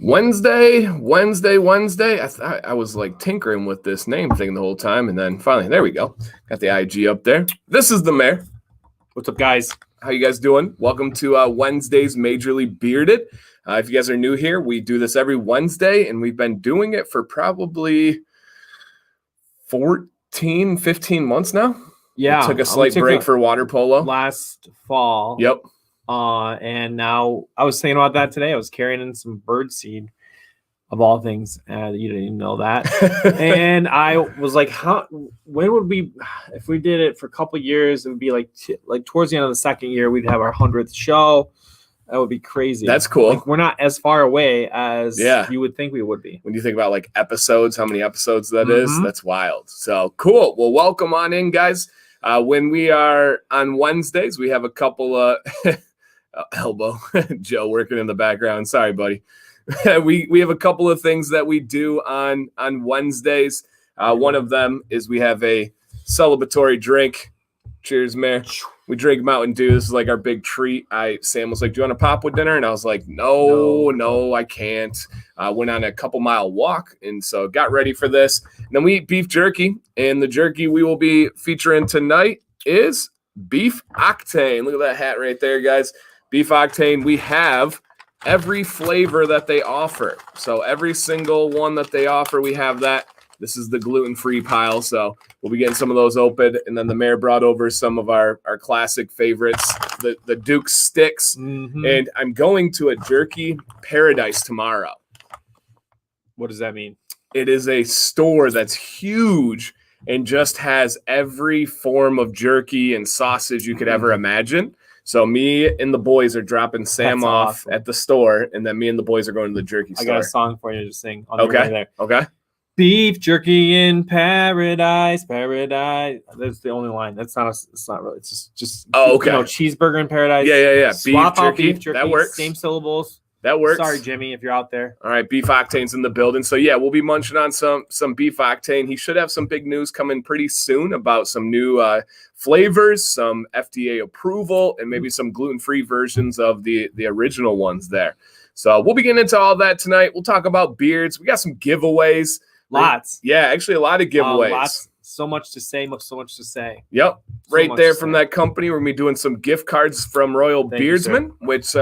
Wednesday. I was like tinkering with this name thing the whole time, and then finally, there we go. Got the IG up there. This is the mayor. What's up, guys? How you guys doing? Welcome to Wednesday's Mayjorly Bearded. If you guys are new here, we do this every Wednesday, and we've been doing it for probably 14, 15 months now. Yeah. We took a slight break for water polo. Last fall. Yep. And now I was thinking about that today. I was carrying in some bird seed, of all things. You didn't even know that. And I was like, when would we, if we did it for a couple of years, it would be like towards the end of the second year, we'd have our 100th show. That would be crazy. That's cool. Like, we're not as far away as you would think we would be. When you think about like episodes, how many episodes that is, that's wild. So cool. Well, welcome on in, guys. When we are on Wednesdays, we have a couple of elbow Joe working in the background. Sorry, buddy. we have a couple of things that we do on Wednesdays. One of them is we have a celebratory drink. Cheers, Mayor. We drink Mountain Dew. This is like our big treat. Sam was like, "Do you want to pop with dinner?" And I was like, No, I can't. Went on a couple mile walk, and so got ready for this. And then we eat beef jerky, and the jerky we will be featuring tonight is beef Octane. Look at that hat right there, guys. Beef Octane. We have every flavor that they offer. So every single one that they offer, we have that. This is the gluten-free pile, so we'll be getting some of those open. And then the mayor brought over some of our classic favorites, the Duke sticks. And I'm going to a jerky paradise tomorrow. What does that mean? It is a store that's huge and just has every form of jerky and sausage you could ever imagine. So me and the boys are dropping Sam off at the store, and then me and the boys are going to the jerky store. I got a song for you to sing on the way there. Okay. Beef jerky in paradise. That's the only line. It's not really. It's just okay. Cheeseburger in paradise. Yeah. Swap out beef jerky. That works. Same syllables. That works. Sorry, Jimmy, if you're out there. All right, Beef Octane's in the building. So, yeah, we'll be munching on some Beef Octane. He should have some big news coming pretty soon about some new flavors, some FDA approval, and maybe some gluten-free versions of the original ones there. So we'll be getting into all that tonight. We'll talk about beards. We got some giveaways. Lots. Yeah, actually a lot of giveaways. Lots. So much to say. Yep. Right there from that company. We're going to be doing some gift cards from Royal Beardsmen, which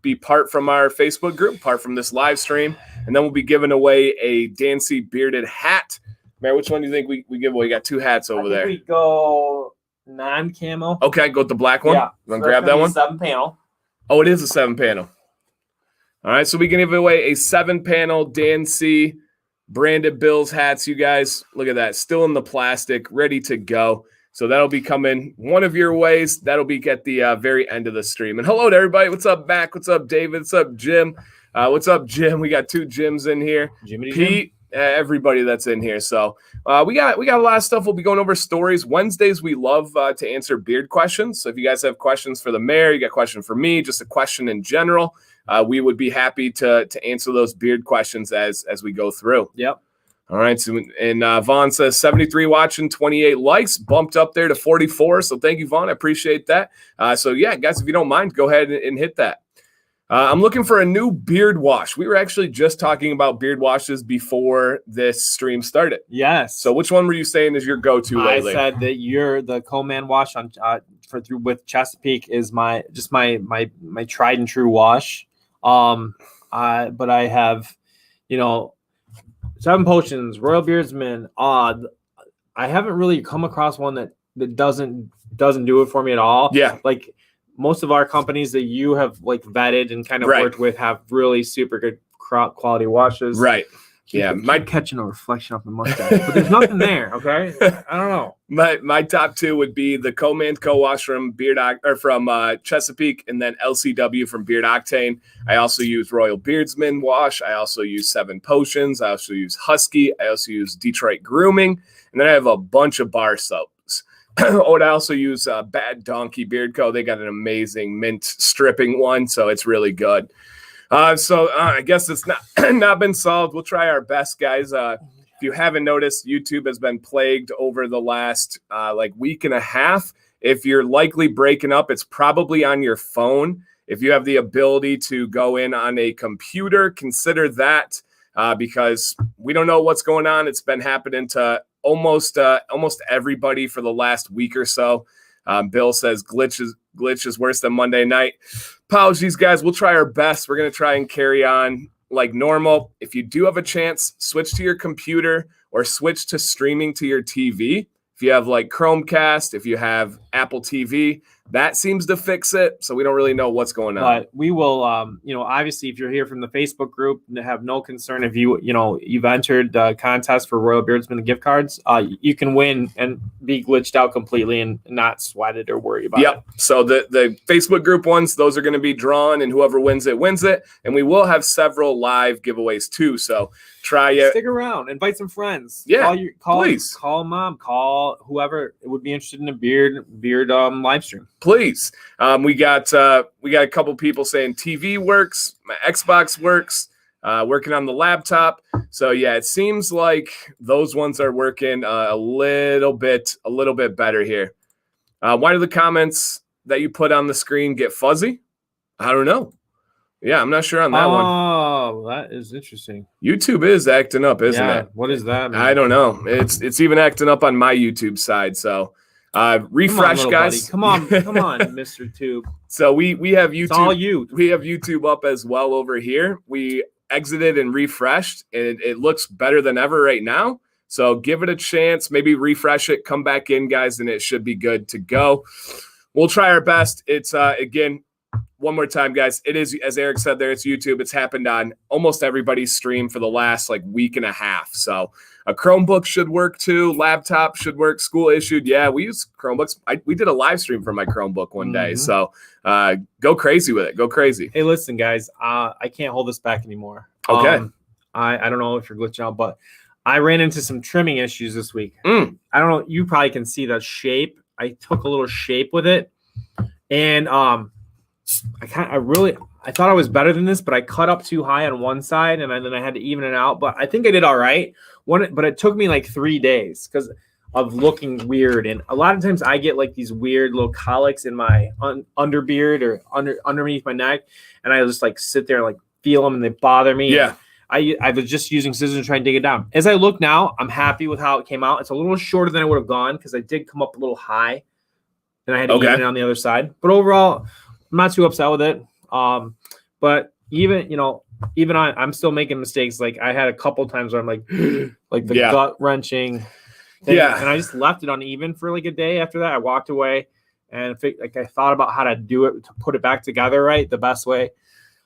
be part from our Facebook group, part from this live stream. And then we'll be giving away a DanCBearded hat. Mayor, which one do you think we give away? We got two hats over there. We go non-camo. Okay, go with the black one. Yeah. You want to grab that one? 7-panel. Oh, it is a 7-panel. All right, so we can give away a 7-panel DanC branded Bills hats, you guys. Look at that. Still in the plastic, ready to go. So that'll be coming one of your ways. That'll be at the very end of the stream. And hello to everybody. What's up, Mac? What's up, David? What's up, Jim? What's up, Jim? We got two Jims in here. Pete, everybody that's in here. So we got a lot of stuff. We'll be going over stories. Wednesdays, we love to answer beard questions. So if you guys have questions for the mayor, you got a question for me, just a question in general, we would be happy to answer those beard questions as we go through. Yep. All right. So, and Vaughn says 73 watching, 28 likes, bumped up there to 44. So thank you, Vaughn. I appreciate that. So yeah, guys, if you don't mind, go ahead and hit that. I'm looking for a new beard wash. We were actually just talking about beard washes before this stream started. Yes. So which one were you saying is your go-to lately? I said that the Co-Man wash on with Chesapeake is my tried and true wash. But I have, 7 Potions, Royal Beardsmen. I haven't really come across one that doesn't do it for me at all. Yeah. Like most of our companies that you have like vetted and kind of worked with have really super good quality washes. Right. Yeah. Keep catching a reflection off my mustache, but there's nothing there. Okay. I don't know. My top 2 would be the Co-Man Co-Wash from Chesapeake, and then LCW from Beard Octane. I also use Royal Beardsman wash. I also use 7 Potions. I also use Husky. I also use Detroit Grooming, and then I have a bunch of bar soaps. I also use Bad Donkey Beard Co. They got an amazing mint stripping one, so it's really good. So I guess it's not been solved. We'll try our best, guys. If you haven't noticed, YouTube has been plagued over the last week and a half. If you're likely breaking up, it's probably on your phone. if you have the ability to go in on a computer, consider that because we don't know what's going on. It's been happening to almost everybody for the last week or so. Bill says glitch is worse than Monday night. Apologies, guys. We'll try our best. We're going to try and carry on like normal. If you do have a chance, switch to your computer or switch to streaming to your TV. If you have like Chromecast, if you have Apple TV, that seems to fix it. So we don't really know what's going on. But we will, obviously, if you're here from the Facebook group, have no concern if you've entered the contest for Royal Beardsmen gift cards. You can win and be glitched out completely and not sweat it or worry about it. Yep. So the Facebook group ones, those are going to be drawn, and whoever wins it wins it. And we will have several live giveaways too. So try it. Stick around, invite some friends. Yeah, please call mom, call whoever would be interested in a beard live stream. Please. We got a couple people saying TV works, my Xbox works, working on the laptop. So yeah, it seems like those ones are working a little bit better here. Why do the comments that you put on the screen get fuzzy? I don't know. Yeah, I'm not sure on that one. Oh, that is interesting. YouTube is acting up, isn't it? What is that mean? I don't know. It's even acting up on my YouTube side. So refresh, come on, guys. Buddy. Come on, Mr. Tube. So we have YouTube. It's all you. We have YouTube up as well over here. We exited and refreshed, and it looks better than ever right now. So give it a chance. Maybe refresh it. Come back in, guys, and it should be good to go. We'll try our best. It's again. One more time, guys. It is, as Eric said there, it's YouTube. It's happened on almost everybody's stream for the last week and a half. So a Chromebook should work too. Laptop should work. School issued. Yeah, we use Chromebooks. We did a live stream from my Chromebook one day. So go crazy with it. Go crazy. Hey, listen, guys. I can't hold this back anymore. Okay. I don't know if you're glitching out, but I ran into some trimming issues this week. I don't know. You probably can see the shape. I took a little shape with it. And I thought I was better than this, but I cut up too high on one side, and then I had to even it out. But I think I did all right. But it took me like 3 days because of looking weird. And a lot of times I get like these weird little colics in my underbeard or underneath my neck, and I just like sit there and like feel them, and they bother me. Yeah. I was just using scissors to try and dig it down. As I look now, I'm happy with how it came out. It's a little shorter than I would have gone because I did come up a little high, and I had to even it on the other side. But overall, I'm not too upset with it. But even I'm still making mistakes. Like I had a couple times where I'm like the gut wrenching thing. Yeah. And I just left it uneven for like a day after that. I walked away and I thought about how to do it, to put it back together right, the best way.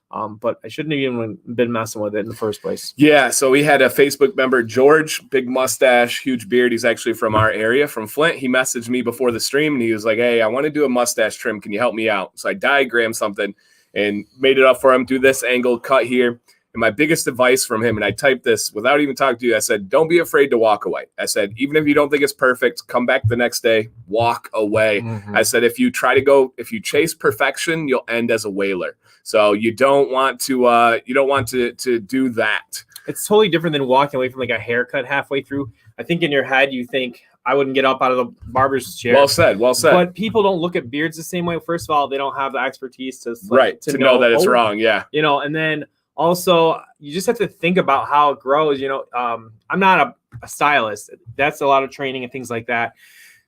But I shouldn't have even been messing with it in the first place. Yeah, so we had a Facebook member, George, big mustache, huge beard. He's actually from our area, from Flint. He messaged me before the stream, and he was like, hey, I want to do a mustache trim. Can you help me out? So I diagrammed something and made it up for him. Do this angle, cut here. And my biggest advice from him, and I typed this without even talking to you, I said, don't be afraid to walk away. I said, even if you don't think it's perfect, come back the next day, walk away. I said, if you chase perfection, you'll end as a whaler. So you don't want to do that. It's totally different than walking away from like a haircut halfway through. I think in your head, you think I wouldn't get up out of the barber's chair. Well said. But people don't look at beards the same way. First of all, they don't have the expertise to know that it's wrong. Yeah. And then also you just have to think about how it grows. I'm not a stylist. That's a lot of training and things like that.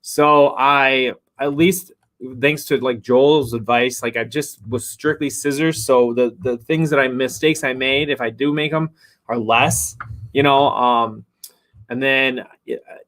So I, at least thanks to like Joel's advice, like I just was strictly scissors. So the things that mistakes I made, if I do make them, are less, and then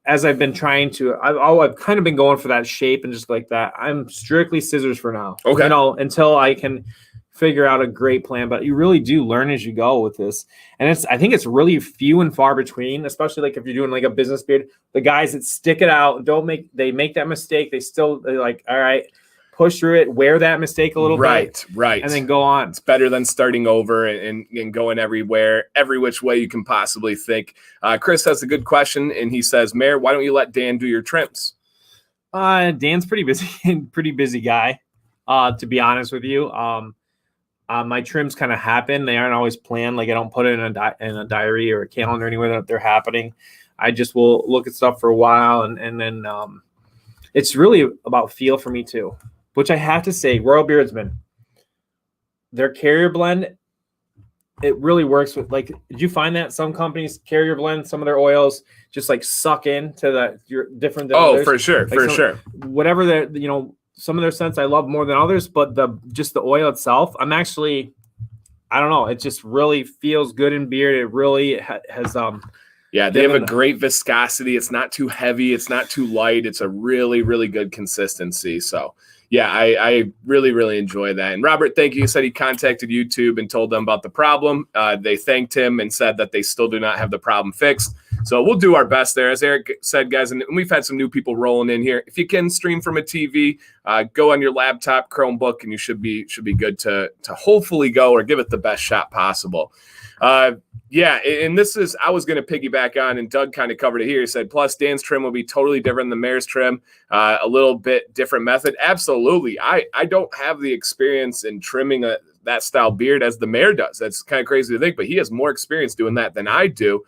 as I've been trying to, I've kind of been going for that shape and just like that. I'm strictly scissors for now. Okay. Until I can figure out a great plan. But you really do learn as you go with this. And I think it's really few and far between, especially like if you're doing like a business beard, the guys that stick it out, they make that mistake. They're like, all right, push through it, wear that mistake a little bit. Right. And then go on. It's better than starting over and going everywhere, every which way you can possibly think. Chris has a good question, and he says, Mayor, why don't you let Dan do your trims? Dan's pretty busy guy, to be honest with you. My trims kind of happen. They aren't always planned. Like I don't put it in a diary or a calendar anywhere that they're happening. I just will look at stuff for a while, and then it's really about feel for me too. Which I have to say, Royal Beardsmen, their carrier blend, it really works with, like, did you find that some companies carrier blend some of their oils just like suck into your different than others? For sure, like sure. Whatever their, some of their scents I love more than others, but the oil itself, I don't know, it just really feels good in beard. It really has yeah, they have a great viscosity. It's not too heavy. It's not too light. It's a really, really good consistency. So, yeah, I really, really enjoy that. And Robert, thank you. He said he contacted YouTube and told them about the problem. They thanked him and said that they still do not have the problem fixed. So we'll do our best there. As Eric said, guys, and we've had some new people rolling in here. If you can stream from a TV, go on your laptop, Chromebook, and you should be good to hopefully go or give it the best shot possible. Yeah, and this is, I was going to piggyback on, and Doug kind of covered it here. He said, plus Dan's trim will be totally different than Mayors trim, a little bit different method. Absolutely. I don't have the experience in trimming that style beard as the Mayor does. That's kind of crazy to think, but he has more experience doing that than I do.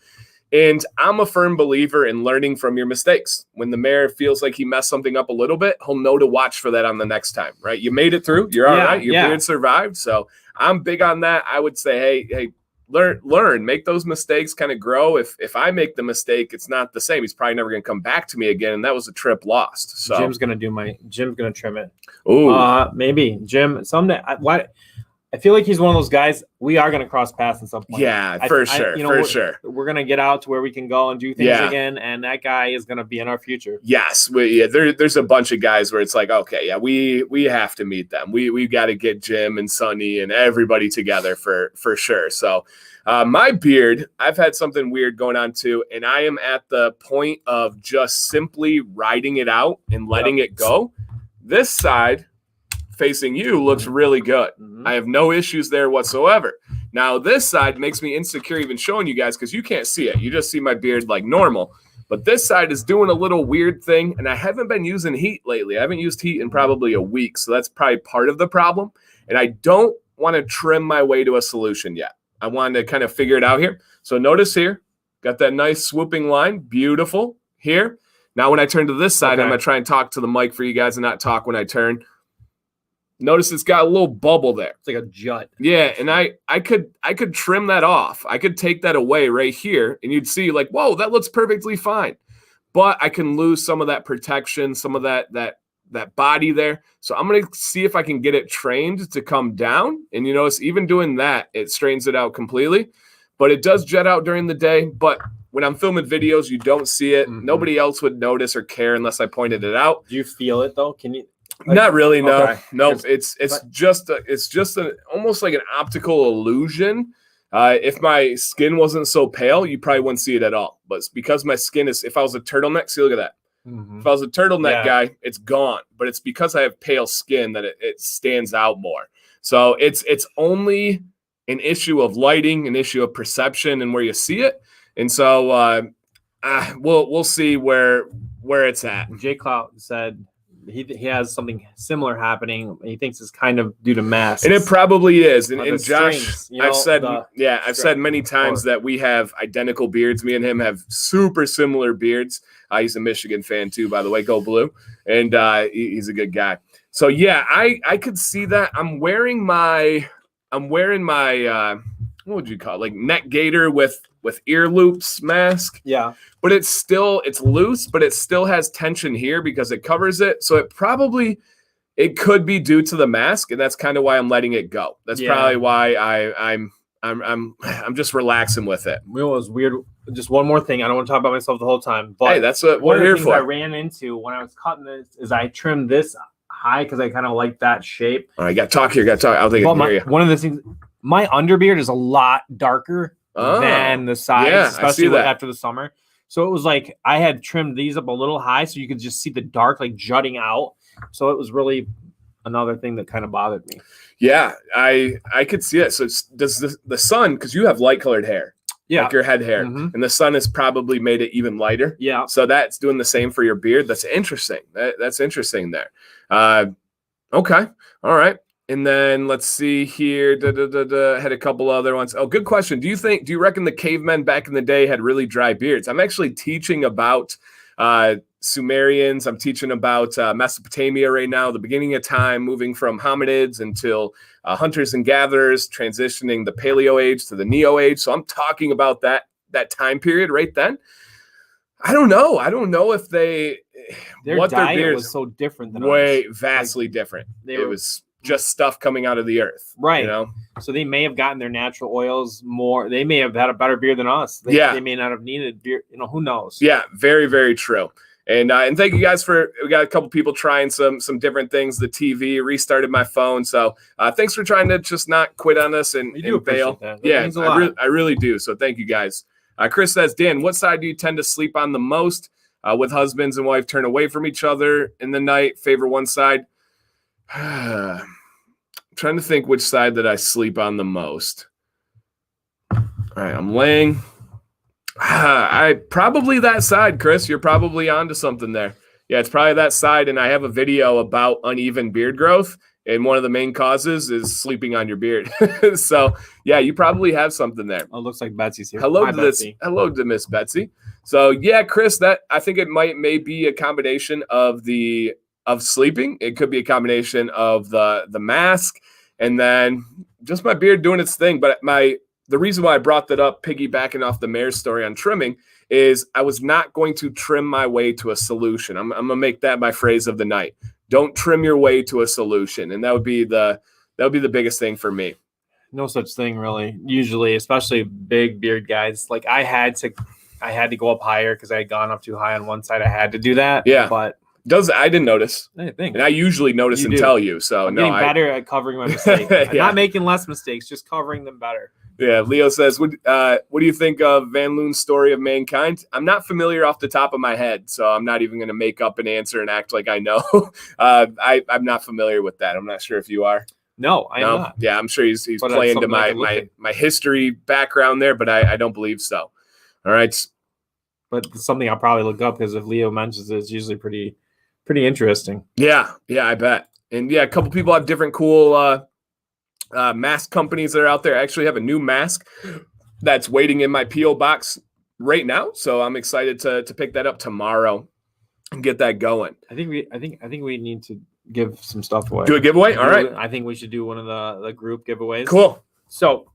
And I'm a firm believer in learning from your mistakes. When the Mayor feels like he messed something up a little bit, he'll know to watch for that on the next time, right? You made it through. You're all right. Your beard survived. So I'm big on that. I would say, hey, learn, make those mistakes, kind of grow. If I make the mistake, it's not the same. He's probably never going to come back to me again. And that was a trip lost. So Jim's going to trim it. Ooh. Maybe Jim someday. I feel like he's one of those guys. We are going to cross paths at some point. Yeah, for sure. We're going to get out to where we can go and do things again. And that guy is going to be in our future. Yes. There's a bunch of guys where it's like, okay, yeah, we have to meet them. We got to get Jim and Sonny and everybody together for sure. So my beard, I've had something weird going on too. And I am at the point of just simply riding it out and letting it go. This side facing you looks really good. Mm-hmm. I have no issues there whatsoever. Now, this side makes me insecure even showing you guys because you can't see it. You just see my beard like normal. But this side is doing a little weird thing, and I haven't been using heat lately. I haven't used heat in probably a week, so that's probably part of the problem. And I don't want to trim my way to a solution yet. I want to kind of figure it out here. So notice here, got that nice swooping line. Beautiful here. Now, when I turn to this side, I'm going to try and talk to the mic for you guys and not talk when I turn. Notice it's got a little bubble there. It's like a jut. Yeah, and I could trim that off. I could take that away right here, and you'd see like, whoa, that looks perfectly fine. But I can lose some of that protection, some of that body there. So I'm going to see if I can get it trained to come down. And you notice even doing that, it straightens it out completely. But it does jet out during the day. But when I'm filming videos, you don't see it. Mm-hmm. Nobody else would notice or care unless I pointed it out. Do you feel it though? Can you? Not really, no. Okay. No, it's just almost like an optical illusion. If my skin wasn't so pale, you probably wouldn't see it at all. But it's because my skin is, if I was a turtleneck, see, look at that. Mm-hmm. If I was a turtleneck guy, it's gone. But it's because I have pale skin that it stands out more. So it's only an issue of lighting, an issue of perception, and where you see it. And so we'll see where it's at. Jay Clout said he has something similar happening. He thinks it's kind of due to mass, and it probably is. And Josh, strings, I've said many times that we have identical beards. Me and him have super similar beards. He's a Michigan fan too, by the way. Go Blue! And he's a good guy. So yeah, I could see that. I'm wearing my what would you call it? Like neck gaiter with ear loops mask. Yeah. But it's loose, but it still has tension here because it covers it. So it could be due to the mask, and that's kind of why I'm letting it go. That's probably why I'm just relaxing with it. It was weird. Just one more thing. I don't want to talk about myself the whole time, but hey, that's what we're here for. I ran into when I was cutting this is I trimmed this high because I kind of like that shape. All right, got to talk here. I'll take it here. One of the things, my underbeard is a lot darker than the sides, especially after the summer. So it was like I had trimmed these up a little high so you could just see the dark like jutting out. So it was really another thing that kind of bothered me. Yeah, I could see it. So does the sun, because you have light colored hair, like your head hair, and the sun has probably made it even lighter. Yeah. So that's doing the same for your beard. That's interesting. That's interesting there. Okay. All right. And then let's see here. Had a couple other ones. Oh, good question. Do you reckon the cavemen back in the day had really dry beards? I'm actually teaching about Sumerians. I'm teaching about Mesopotamia right now, the beginning of time, moving from hominids until hunters and gatherers, transitioning the Paleo age to the Neo age. So I'm talking about that time period right then. I don't know if their diet was so different than way ours. Vastly different. It was just stuff coming out of the earth, right? You know, so they may have gotten their natural oils more. They may have had a better beard than us. They may not have needed beer. You know, who knows? Yeah, very, very true. And thank you guys we got a couple people trying some different things. The TV restarted my phone, so thanks for trying to just not quit on us and bail. That yeah, I really do. So thank you guys. Chris says, Dan, what side do you tend to sleep on the most? With husbands and wife turn away from each other in the night, favor one side. I'm trying to think which side that I sleep on the most. All right, I'm laying. I probably that side, Chris. You're probably onto something there. Yeah, it's probably that side. And I have a video about uneven beard growth. And one of the main causes is sleeping on your beard. So, yeah, you probably have something there. Oh, it looks like Betsy's here. Hello to Miss Betsy. So, yeah, Chris, I think it may be a combination of sleeping. It could be a combination of the mask and then just my beard doing its thing. But the reason why I brought that up, piggybacking off the mayor's story on trimming, is I was not going to trim my way to a solution. I'm going to make that my phrase of the night. Don't trim your way to a solution. And that would be the biggest thing for me. No such thing, really. Usually, especially big beard guys. Like I had to go up higher because I had gone up too high on one side. I had to do that. Yeah. But I didn't notice. And I usually notice and tell you. So I'm getting better at covering my mistakes. I'm not making less mistakes, just covering them better. Yeah, Leo says, what do you think of Van Loon's story of mankind? I'm not familiar off the top of my head, so I'm not even going to make up an answer and act like I know. I'm not familiar with that. I'm not sure if you are. No, I'm not. Yeah, I'm sure he's playing to my history background there, but I don't believe so. All right. But it's something I'll probably look up because if Leo mentions it, it's usually pretty interesting. Yeah, I bet. And yeah, a couple people have different cool mask companies that are out there. I actually have a new mask that's waiting in my P.O. box right now. So I'm excited to pick that up tomorrow and get that going. I think we need to give some stuff away. Do a giveaway? All right. I think we should do one of the group giveaways. Cool. So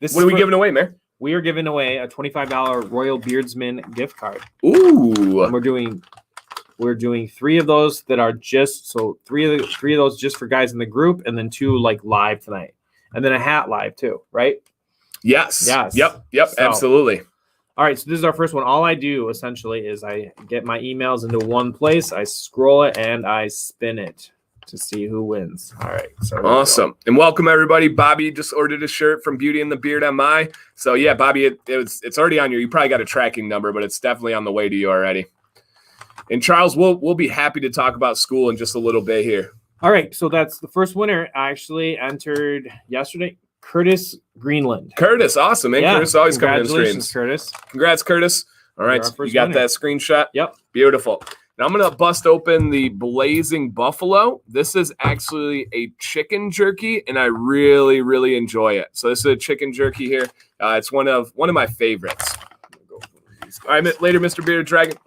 what are we giving away, Mayor? We are giving away a $25 Royal Beardsmen gift card. Ooh. And we're doing 3 of those that are three of those just for guys in the group, and then 2 like live tonight. And then a hat live too, right? Yes. Yep. So, absolutely. All right. So this is our first one. All I do essentially is I get my emails into one place, I scroll it, and I spin it to see who wins. All right. So awesome. And welcome everybody. Bobby just ordered a shirt from Beauty and the Beard MI. So yeah, Bobby, it's already on you probably got a tracking number, but it's definitely on the way to you already. And Charles, we'll be happy to talk about school in just a little bit here. All right, so that's the first winner. I actually entered yesterday, Curtis Greenland. Curtis, awesome, man. Curtis always coming in streams. Curtis. Congrats, Curtis. All right, you got that screenshot? Yep. Beautiful. Now I'm going to bust open the Blazing Buffalo. This is actually a chicken jerky, and I really, really enjoy it. So this is a chicken jerky here. It's one of my favorites. All right, later, Mr. Bearded Dragon.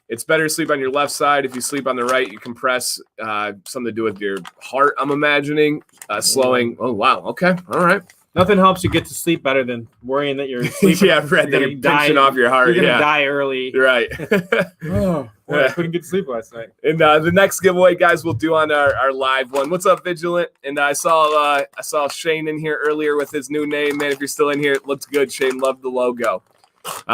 It's better to sleep on your left side. If you sleep on the right, you compress. Something to do with your heart, I'm imagining. Slowing. Oh, wow. Okay. All right. Nothing helps you get to sleep better than worrying that you're sleeping. Yeah, Fred, that you're pinching off your heart. You're going to die early. Right. Oh, boy, I couldn't get to sleep last night. And the next giveaway, guys, we'll do on our live one. What's up, Vigilant? And I saw Shane in here earlier with his new name. Man, if you're still in here, it looks good. Shane, love the logo.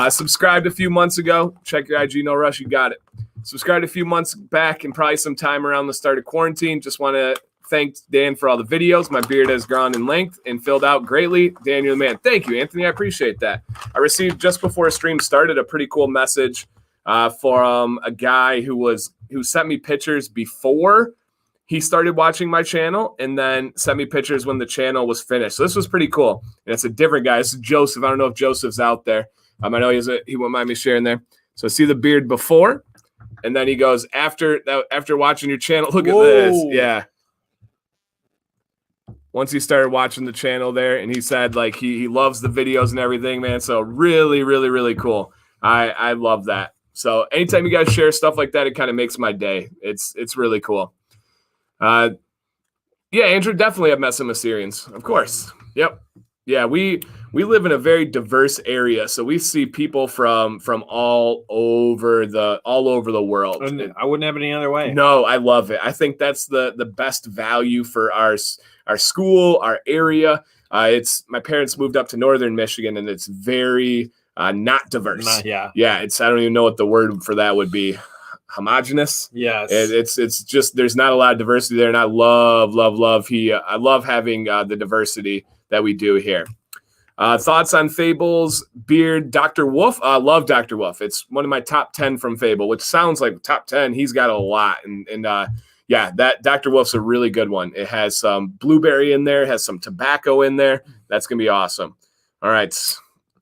Subscribed a few months ago. Check your IG, no rush. You got it. Subscribed a few months back and probably some time around the start of quarantine. Just want to thank Dan for all the videos. My beard has grown in length and filled out greatly. Dan, you're the man. Thank you, Anthony. I appreciate that. I received just before stream started a pretty cool message from a guy who sent me pictures before he started watching my channel and then sent me pictures when the channel was finished. So this was pretty cool. And it's a different guy. This is Joseph. I don't know if Joseph's out there. I know he won't mind me sharing there. So see the beard before, and then he goes after watching your channel. Look at this. Yeah. Once he started watching the channel there, and he said like he loves the videos and everything, man. So really, really, really cool. I love that. So anytime you guys share stuff like that, it kind of makes my day. It's really cool. Yeah, Andrew, definitely have met some Assyrians, of course. Yep. Yeah, we live in a very diverse area, so we see people from all over the world. I wouldn't have it any other way. No, I love it. I think that's the best value for our school, our area. It's my parents moved up to northern Michigan, and it's very not diverse. Yeah. It's I don't even know what the word for that would be. Homogenous. Yes. It's just there's not a lot of diversity there, and I love I love having the diversity that we do here. Thoughts on Fable's beard, Dr. Wolf? I love Dr. Wolf. It's one of my top 10 from Fable, which sounds like top 10. He's got a lot, and yeah, that Dr. Wolf's a really good one. It has some blueberry in there, it has some tobacco in there. That's gonna be awesome. All right,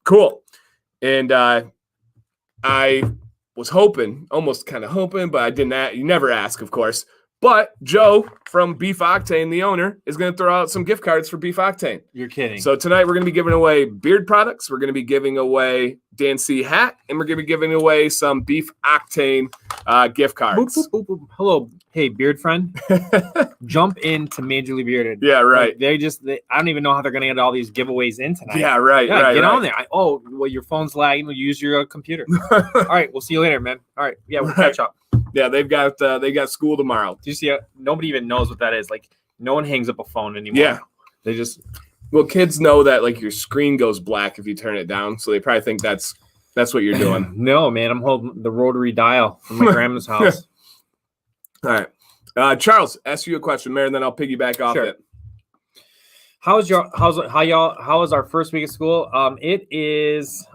cool. And I was almost kind of hoping, but I didn't. You never ask, of course. But Joe from Beef Octane, the owner, is going to throw out some gift cards for Beef Octane. You're kidding. So tonight we're going to be giving away beard products. We're going to be giving away DanC hat, and we're going to be giving away some Beef Octane gift cards. Boop, boop, boop, boop. Hello, hey, beard friend. Jump into Mayjorly Bearded. Yeah, right. Like, I don't even know how they're going to get all these giveaways in tonight. Yeah, right. Yeah, right, get right. on there. Well, your phone's lagging. We'll use your computer. All right, we'll see you later, man. All right, yeah, we'll catch up. Yeah, they got school tomorrow. Do you see? Nobody even knows what that is. Like, no one hangs up a phone anymore. Yeah, they just. Well, kids know that like your screen goes black if you turn it down, so they probably think that's what you're doing. No, man, I'm holding the rotary dial from my grandma's house. All right, Charles, ask you a question, Mary, and then I'll piggyback off it. How is our first week of school? It is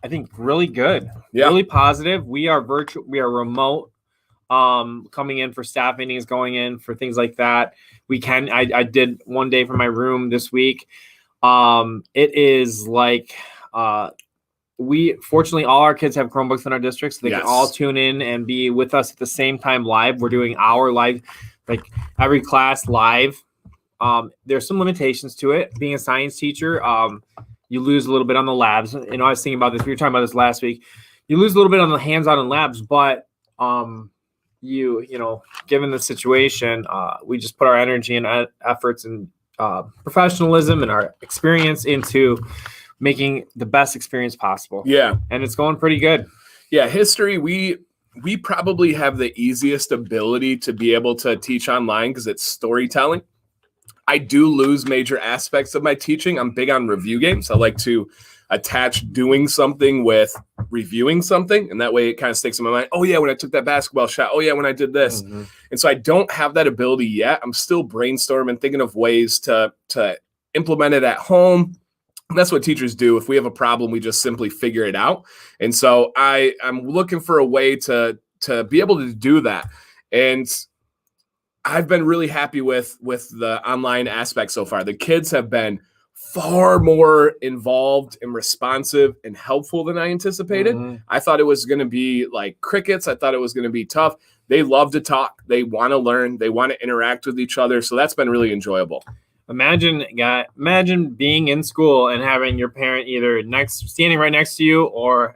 I think really good. Yeah. Really positive. We are virtual. We are remote. Coming in for staff meetings, going in for things like that. I did one day from my room this week. It is like we fortunately all our kids have Chromebooks in our district, so they can all tune in and be with us at the same time live. We're doing our live, like every class live. There's some limitations to it. Being a science teacher, you lose a little bit on the labs. You know, I was thinking about this. We were talking about this last week. You lose a little bit on the hands-on and labs, but you know, given the situation, we just put our energy and efforts and professionalism and our experience into making the best experience possible. Yeah, and it's going pretty good. Yeah, history. We probably have the easiest ability to be able to teach online because it's storytelling. I do lose major aspects of my teaching. I'm big on review games. I like to attach doing something with reviewing something, and that way it kind of sticks in my mind. Oh yeah, when I took that basketball shot. Oh yeah, when I did this. Mm-hmm. And so I don't have that ability yet. I'm still brainstorming, thinking of ways to implement it at home. And that's what teachers do. If we have a problem, we just simply figure it out. And so I'm looking for a way to be able to do that. And I've been really happy with the online aspect so far. The kids have been far more involved and responsive and helpful than I anticipated. Mm-hmm. I thought it was going to be like crickets. I thought it was going to be tough. They love to talk. They want to learn. They want to interact with each other. So that's been really enjoyable. Imagine being in school and having your parent either standing right next to you or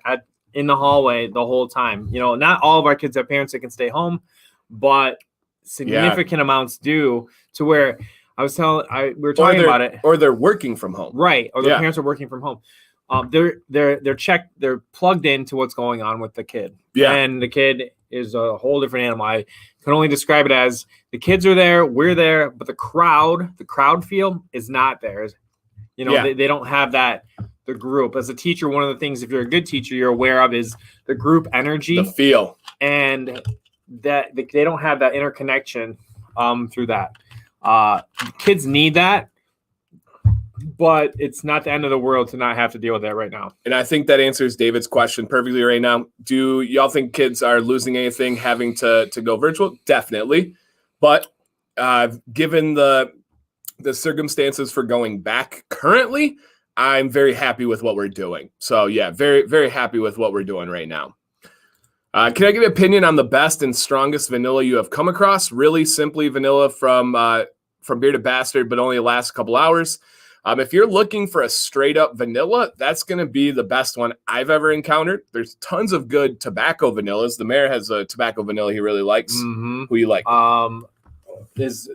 in the hallway the whole time. You know, not all of our kids have parents that can stay home, but significant amounts do, to where we were talking about it. Or they're working from home. Right. Or their parents are working from home. They're plugged into what's going on with the kid. Yeah. And the kid is a whole different animal. I can only describe it as the kids are there, we're there, but the crowd feel is not there. You know, they don't have that, the group. As a teacher, one of the things, if you're a good teacher, you're aware of is the group energy. The feel. And that they don't have that interconnection through that. Kids need that, but it's not the end of the world to not have to deal with that right now. And I think that answers David's question perfectly right now. Do y'all think kids are losing anything having to go virtual? Definitely. But given the circumstances for going back currently, I'm very happy with what we're doing. So yeah, very, very happy with what we're doing right now. Can I get an opinion on the best and strongest vanilla you have come across? Really simply vanilla from Bearded Bastard, but only lasts a couple hours. If you're looking for a straight up vanilla, that's going to be the best one I've ever encountered. There's tons of good tobacco vanillas. The mayor has a tobacco vanilla he really likes. Mm-hmm. Who you like? Does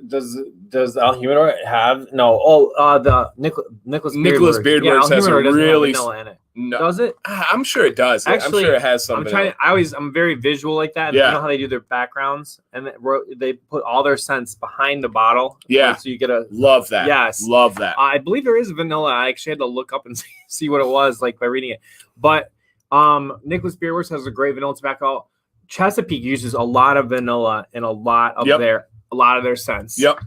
El Humidor have the Nicholas Beardworks has a really vanilla in it. No, does it? I'm sure it does. Actually, I'm sure it has some. I'm very visual like that. Yeah. You know how they do their backgrounds and they put all their scents behind the bottle. Yeah. So you get a love that. Yes, love that. I believe there is vanilla. I actually had to look up and see what it was like by reading it. But Nicholas Beardworks has a great vanilla tobacco. Chesapeake uses a lot of vanilla in a lot of their scents. Yep.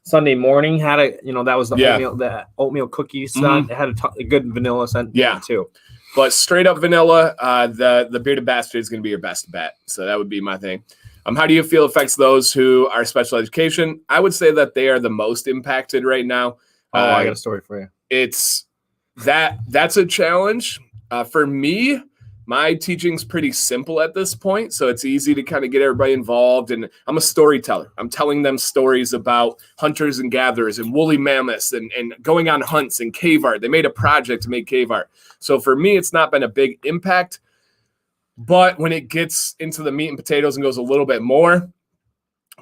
Sunday morning had that was the oatmeal cookie scent. It had a good vanilla scent too. But straight up vanilla, the Bearded Bastard is going to be your best bet. So that would be my thing. How do you feel affects those who are special education? I would say that they are the most impacted right now. I got a story for you. That's a challenge. For me, my teaching's pretty simple at this point, so it's easy to kind of get everybody involved. And I'm a storyteller. I'm telling them stories about hunters and gatherers and woolly mammoths and going on hunts and cave art. They made a project to make cave art. So for me, it's not been a big impact. But when it gets into the meat and potatoes and goes a little bit more,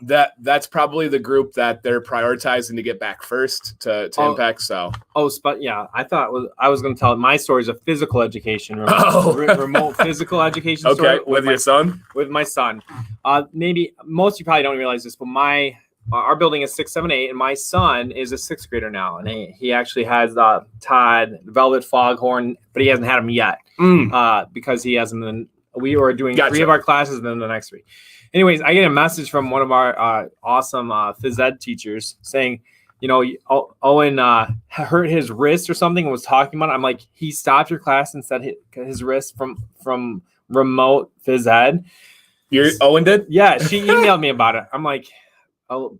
that's probably the group that they're prioritizing to get back first to impact. So I thought I was going to tell my stories of physical education, remote physical education. Okay, story with your son. With my son, maybe most of you probably don't realize this, but our building is 6, 7, 8, and my son is a 6th grader now, and he actually has Todd Velvet Foghorn, but he hasn't had him yet because he hasn't been. We were doing 3 of our classes, and then the next 3. Anyways, I get a message from one of our awesome phys ed teachers saying, Owen hurt his wrist or something and was talking about it. I'm like, he stopped your class and said his wrist from remote phys ed. Owen did? Yeah, she emailed me about it. I'm like,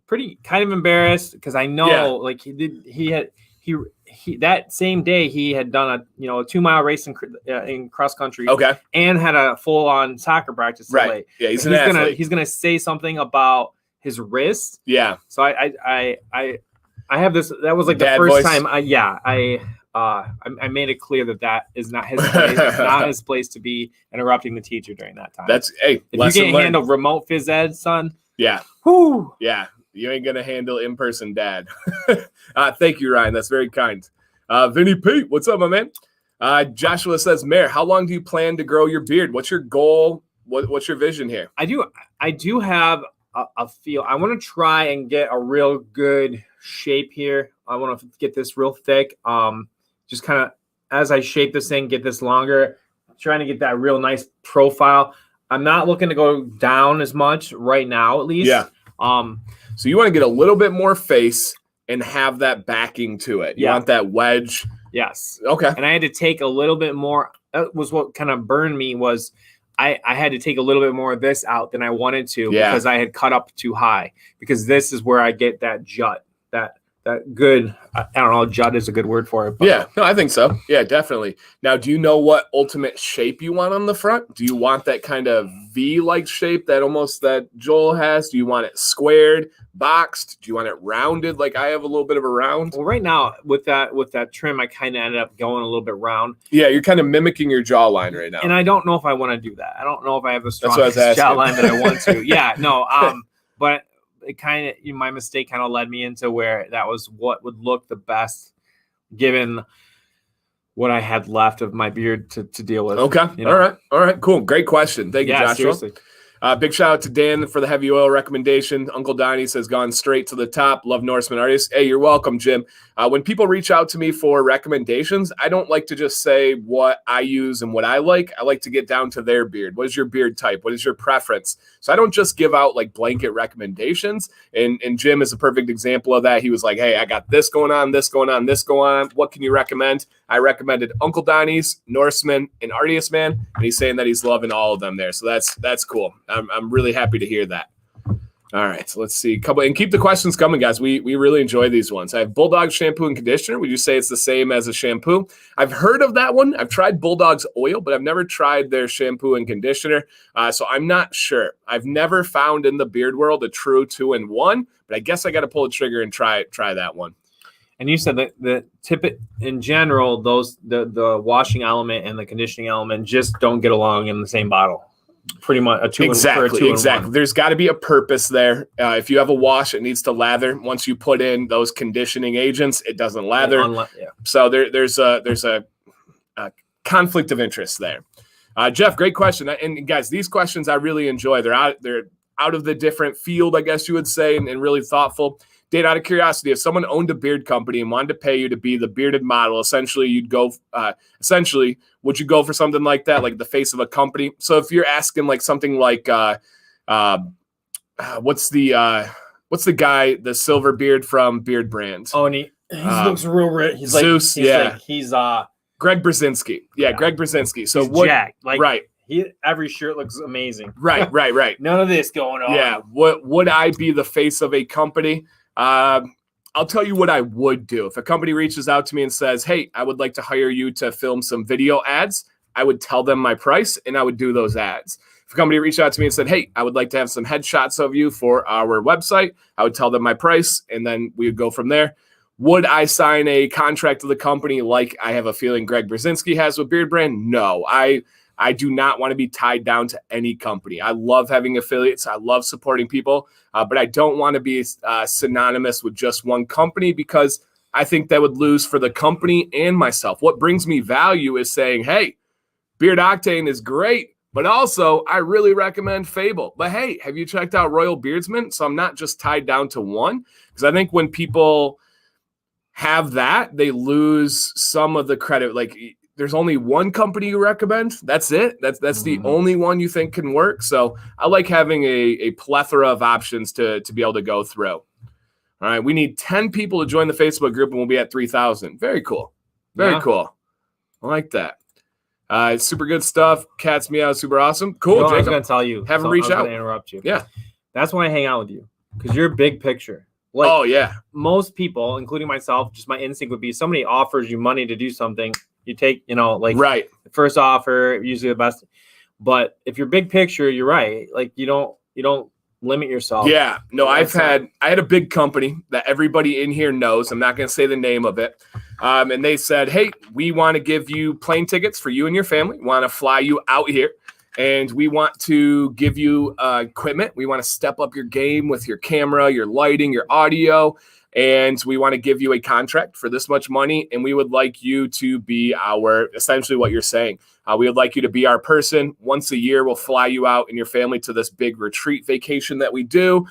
pretty kind of embarrassed because I know he that same day he had done a 2-mile race in cross country, and had a full on soccer practice. Right. Yeah, he's gonna say something about his wrist. Yeah. So I have this. That was like Dad the first voice. time. I made it clear that is not his place. It's not his place to be interrupting the teacher during that time. If you can't handle remote phys ed, son. Yeah. Whoo. Yeah. You ain't going to handle in-person dad. Thank you, Ryan. That's very kind. Vinny Pete, what's up, my man? Joshua says, Mayor, how long do you plan to grow your beard? What's your goal? What's your vision here? I do have a feel. I want to try and get a real good shape here. I want to get this real thick. Just kind of as I shape this thing, get this longer, trying to get that real nice profile. I'm not looking to go down as much right now, at least. Yeah. So you want to get a little bit more face and have that backing to it. You want that wedge. Yes. Okay. And I had to take a little bit more. That was what kind of burned me was I had to take a little bit more of this out than I wanted to because I had cut up too high, because this is where I get that jut, that good, I don't know, jut is a good word for it. But. Yeah, no, I think so. Yeah, definitely. Now, do you know what ultimate shape you want on the front? Do you want that kind of V-like shape that Joel has? Do you want it squared, boxed? Do you want it rounded like I have a little bit of a round? Well, right now with that trim, I kind of ended up going a little bit round. Yeah, you're kind of mimicking your jawline right now. And I don't know if I want to do that. I don't know if I have the strongest jawline that I want to. Yeah, no, but it kind of, my mistake kind of led me into where that was what would look the best given what I had left of my beard to deal with. Okay. All right. Cool. Great question. Thank you, Joshua. Seriously. Big shout out to Dan for the heavy oil recommendation. Uncle Donnie says, gone straight to the top. Love Norseman artists. Hey, you're welcome, Jim. When people reach out to me for recommendations, I don't like to just say what I use and what I like. I like to get down to their beard. What is your beard type? What is your preference? So I don't just give out like blanket recommendations. And Jim is a perfect example of that. He was like, hey, I got this going on, this going on, this going on. What can you recommend? I recommended Uncle Donnie's, Norseman, and Artiest Man, and he's saying that he's loving all of them there. So that's cool. I'm really happy to hear that. All right, so let's see. And keep the questions coming, guys. We really enjoy these ones. I have Bulldog shampoo and conditioner. Would you say it's the same as a shampoo? I've heard of that one. I've tried Bulldog's oil, but I've never tried their shampoo and conditioner. So I'm not sure. I've never found in the beard world a true 2-in-1, but But I guess I got to pull the trigger and try that one. And you said that the tip in general, the washing element and the conditioning element just don't get along in the same bottle. Pretty much a two exactly. in one. There's got to be a purpose there. If you have a wash, it needs to lather. Once you put in those conditioning agents, it doesn't lather. Yeah. So there's a conflict of interest there. Jeff, great question. And guys, these questions I really enjoy. They're out of the different field, I guess you would say, and really thoughtful. Dave, out of curiosity, if someone owned a beard company and wanted to pay you to be the bearded model, essentially you'd go. Would you go for something like that, like the face of a company? So if you're asking like something like, what's the guy, the silver beard from Beard Brand? Oh, and he looks real rich. He's Zeus, like, he's Greg Brzezinski. Yeah, Greg Brzezinski. So he's jacked. Like, right. Every shirt looks amazing. Right. None of this going on. Yeah. What would I be the face of a company? I'll tell you what I would do. If a company reaches out to me and says, hey, I would like to hire you to film some video ads, I would tell them my price and I would do those ads. If a company reached out to me and said, hey, I would like to have some headshots of you for our website, I would tell them my price and then we would go from there. Would I sign a contract with the company like I have a feeling Greg Brzezinski has with Beard Brand? No, I do not want to be tied down to any company. I love having affiliates. I love supporting people, but I don't want to be synonymous with just one company because I think that would lose for the company and myself. What brings me value is saying, hey, Beard Octane is great, but also I really recommend Fable. But hey, have you checked out Royal Beardsmen? So I'm not just tied down to one, because I think when people have that, they lose some of the credit. Like, there's only one company you recommend. That's it. That's the only one you think can work. So I like having a plethora of options to be able to go through. All right. We need 10 people to join the Facebook group and we'll be at 3,000. Very cool. Very cool. I like that. Super good stuff. Cats meow. Super awesome. Cool. I was going to tell you. Have them reach out. Interrupt you. Yeah. That's why I hang out with you. Because you're big picture. Like, oh, yeah. Most people, including myself, just my instinct would be somebody offers you money to do something. You take, right. The first offer, usually the best. But if you're big picture, you're right. Like you don't limit yourself. Yeah. No, I had a big company that everybody in here knows. I'm not going to say the name of it. And they said, hey, we want to give you plane tickets for you and your family. We want to fly you out here. And we want to give you equipment. We want to step up your game with your camera, your lighting, your audio. And we want to give you a contract for this much money. And we would like you to be essentially what you're saying. We would like you to be our person. Once a year, we'll fly you out and your family to this big retreat vacation that we do.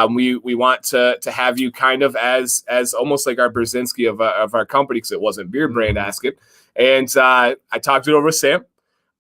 We want to have you kind of as almost like our Brzezinski of our company, because it wasn't Beard Brand asking. And I talked it over with Sam.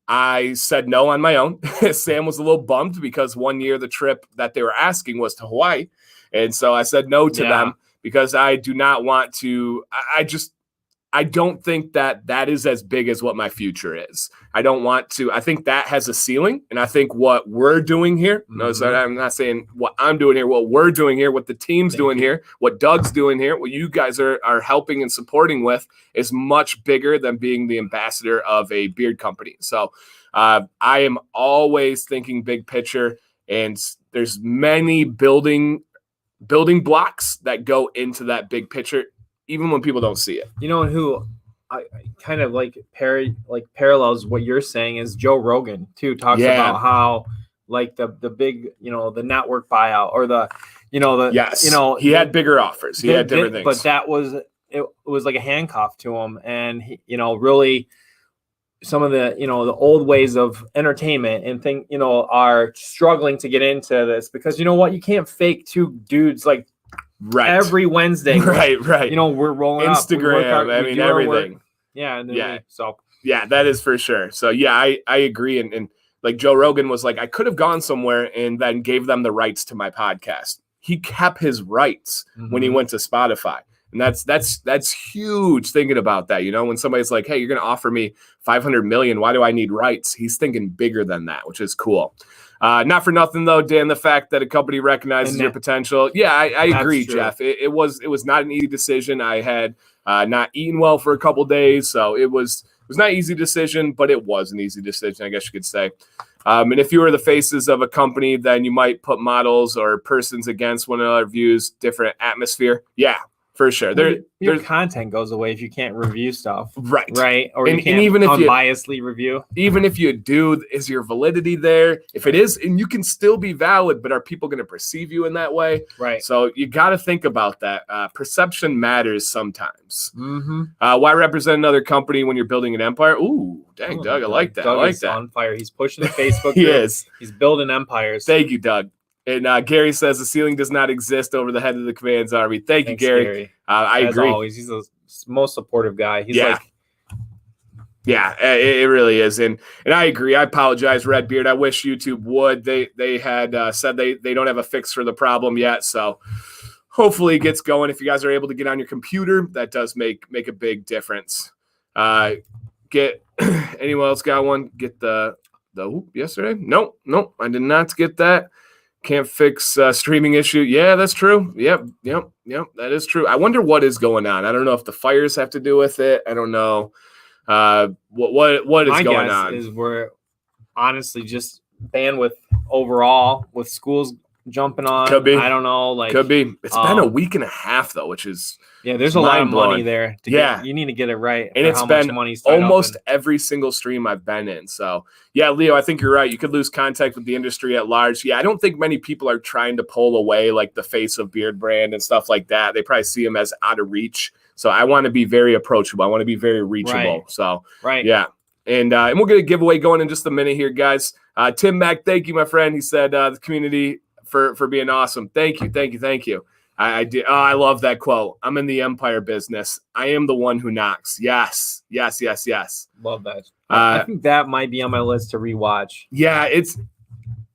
I said no on my own. Sam was a little bummed because one year the trip that they were asking was to Hawaii. And so I said no to them. Because I do not want to, I don't think that is as big as what my future is. I don't want to, I think that has a ceiling. And I think what we're doing here, so I'm not saying what I'm doing here, what we're doing here, what the team's doing here, what Doug's doing here, what you guys are helping and supporting with is much bigger than being the ambassador of a beard company. So I am always thinking big picture, and there's many building blocks that go into that big picture, even when people don't see it. And who I kind of parallels what you're saying is Joe Rogan too. Talks about how like the big, the network buyout or he had bigger offers. He had different things, but that was like a handcuff to him, and he, really. Some of the, the old ways of entertainment and are struggling to get into this because you can't fake two dudes like every Wednesday. Right. We're rolling Instagram. Up, we everything. Yeah. Yeah, that is for sure. So yeah, I agree. And like Joe Rogan was like, I could have gone somewhere and then gave them the rights to my podcast. He kept his rights when he went to Spotify. And that's huge thinking about that. When somebody's like, hey, you're going to offer me $500 million. Why do I need rights? He's thinking bigger than that, which is cool. Not for nothing, though, Dan, the fact that a company recognizes your potential. Yeah, I agree, true. Jeff. It was not an easy decision. I had not eaten well for a couple days. So it was not an easy decision, but it was an easy decision, I guess you could say. And if you were the faces of a company, then you might put models or persons against one another, views, different atmosphere. Yeah, for sure. Your content goes away if you can't review stuff. Right. Or you can't even if unbiasedly review. Even if you do, is your validity there? If it is, and you can still be valid, but are people going to perceive you in that way? Right. So you got to think about that. Perception matters sometimes. Mm-hmm. Why represent another company when you're building an empire? Ooh, dang, Doug, I like that. Doug I like is that. on fire. He's pushing the Facebook He group. is. He's building empires. Thank you, Doug. And Gary says the ceiling does not exist over the head of the Commands Army. Thanks, you, Gary. I agree. Always, he's the most supportive guy. He's like, yeah, it really is. And I agree. I apologize, Redbeard. I wish YouTube would. They had said they don't have a fix for the problem yet. So hopefully it gets going. If you guys are able to get on your computer, that does make a big difference. Get anyone else got one? Get the whoop yesterday? Nope, I did not get that. Can't fix streaming issue. Yeah, that's true. Yep. That is true. I wonder what is going on. I don't know if the fires have to do with it. I don't know what is going on. My guess is we're honestly just bandwidth overall with schools jumping on. Could be. I don't know. Could be. It's been a week and a half though, which is there's a lot of money there. You need to get it right. And it's been almost every single stream I've been in. So yeah, Leo, I think you're right. You could lose contact with the industry at large. Yeah, I don't think many people are trying to pull away like the face of Beard brand and stuff like that. They probably see him as out of reach. So I want to be very approachable. I want to be very reachable. Right. So yeah. And we'll get a giveaway going in just a minute here, guys. Tim Mack, thank you, my friend. He said the community for being awesome. Thank you. I did. Oh, I love that quote. I'm in the empire business. I am the one who knocks. Yes. Love that. I think that might be on my list to rewatch. Yeah, it's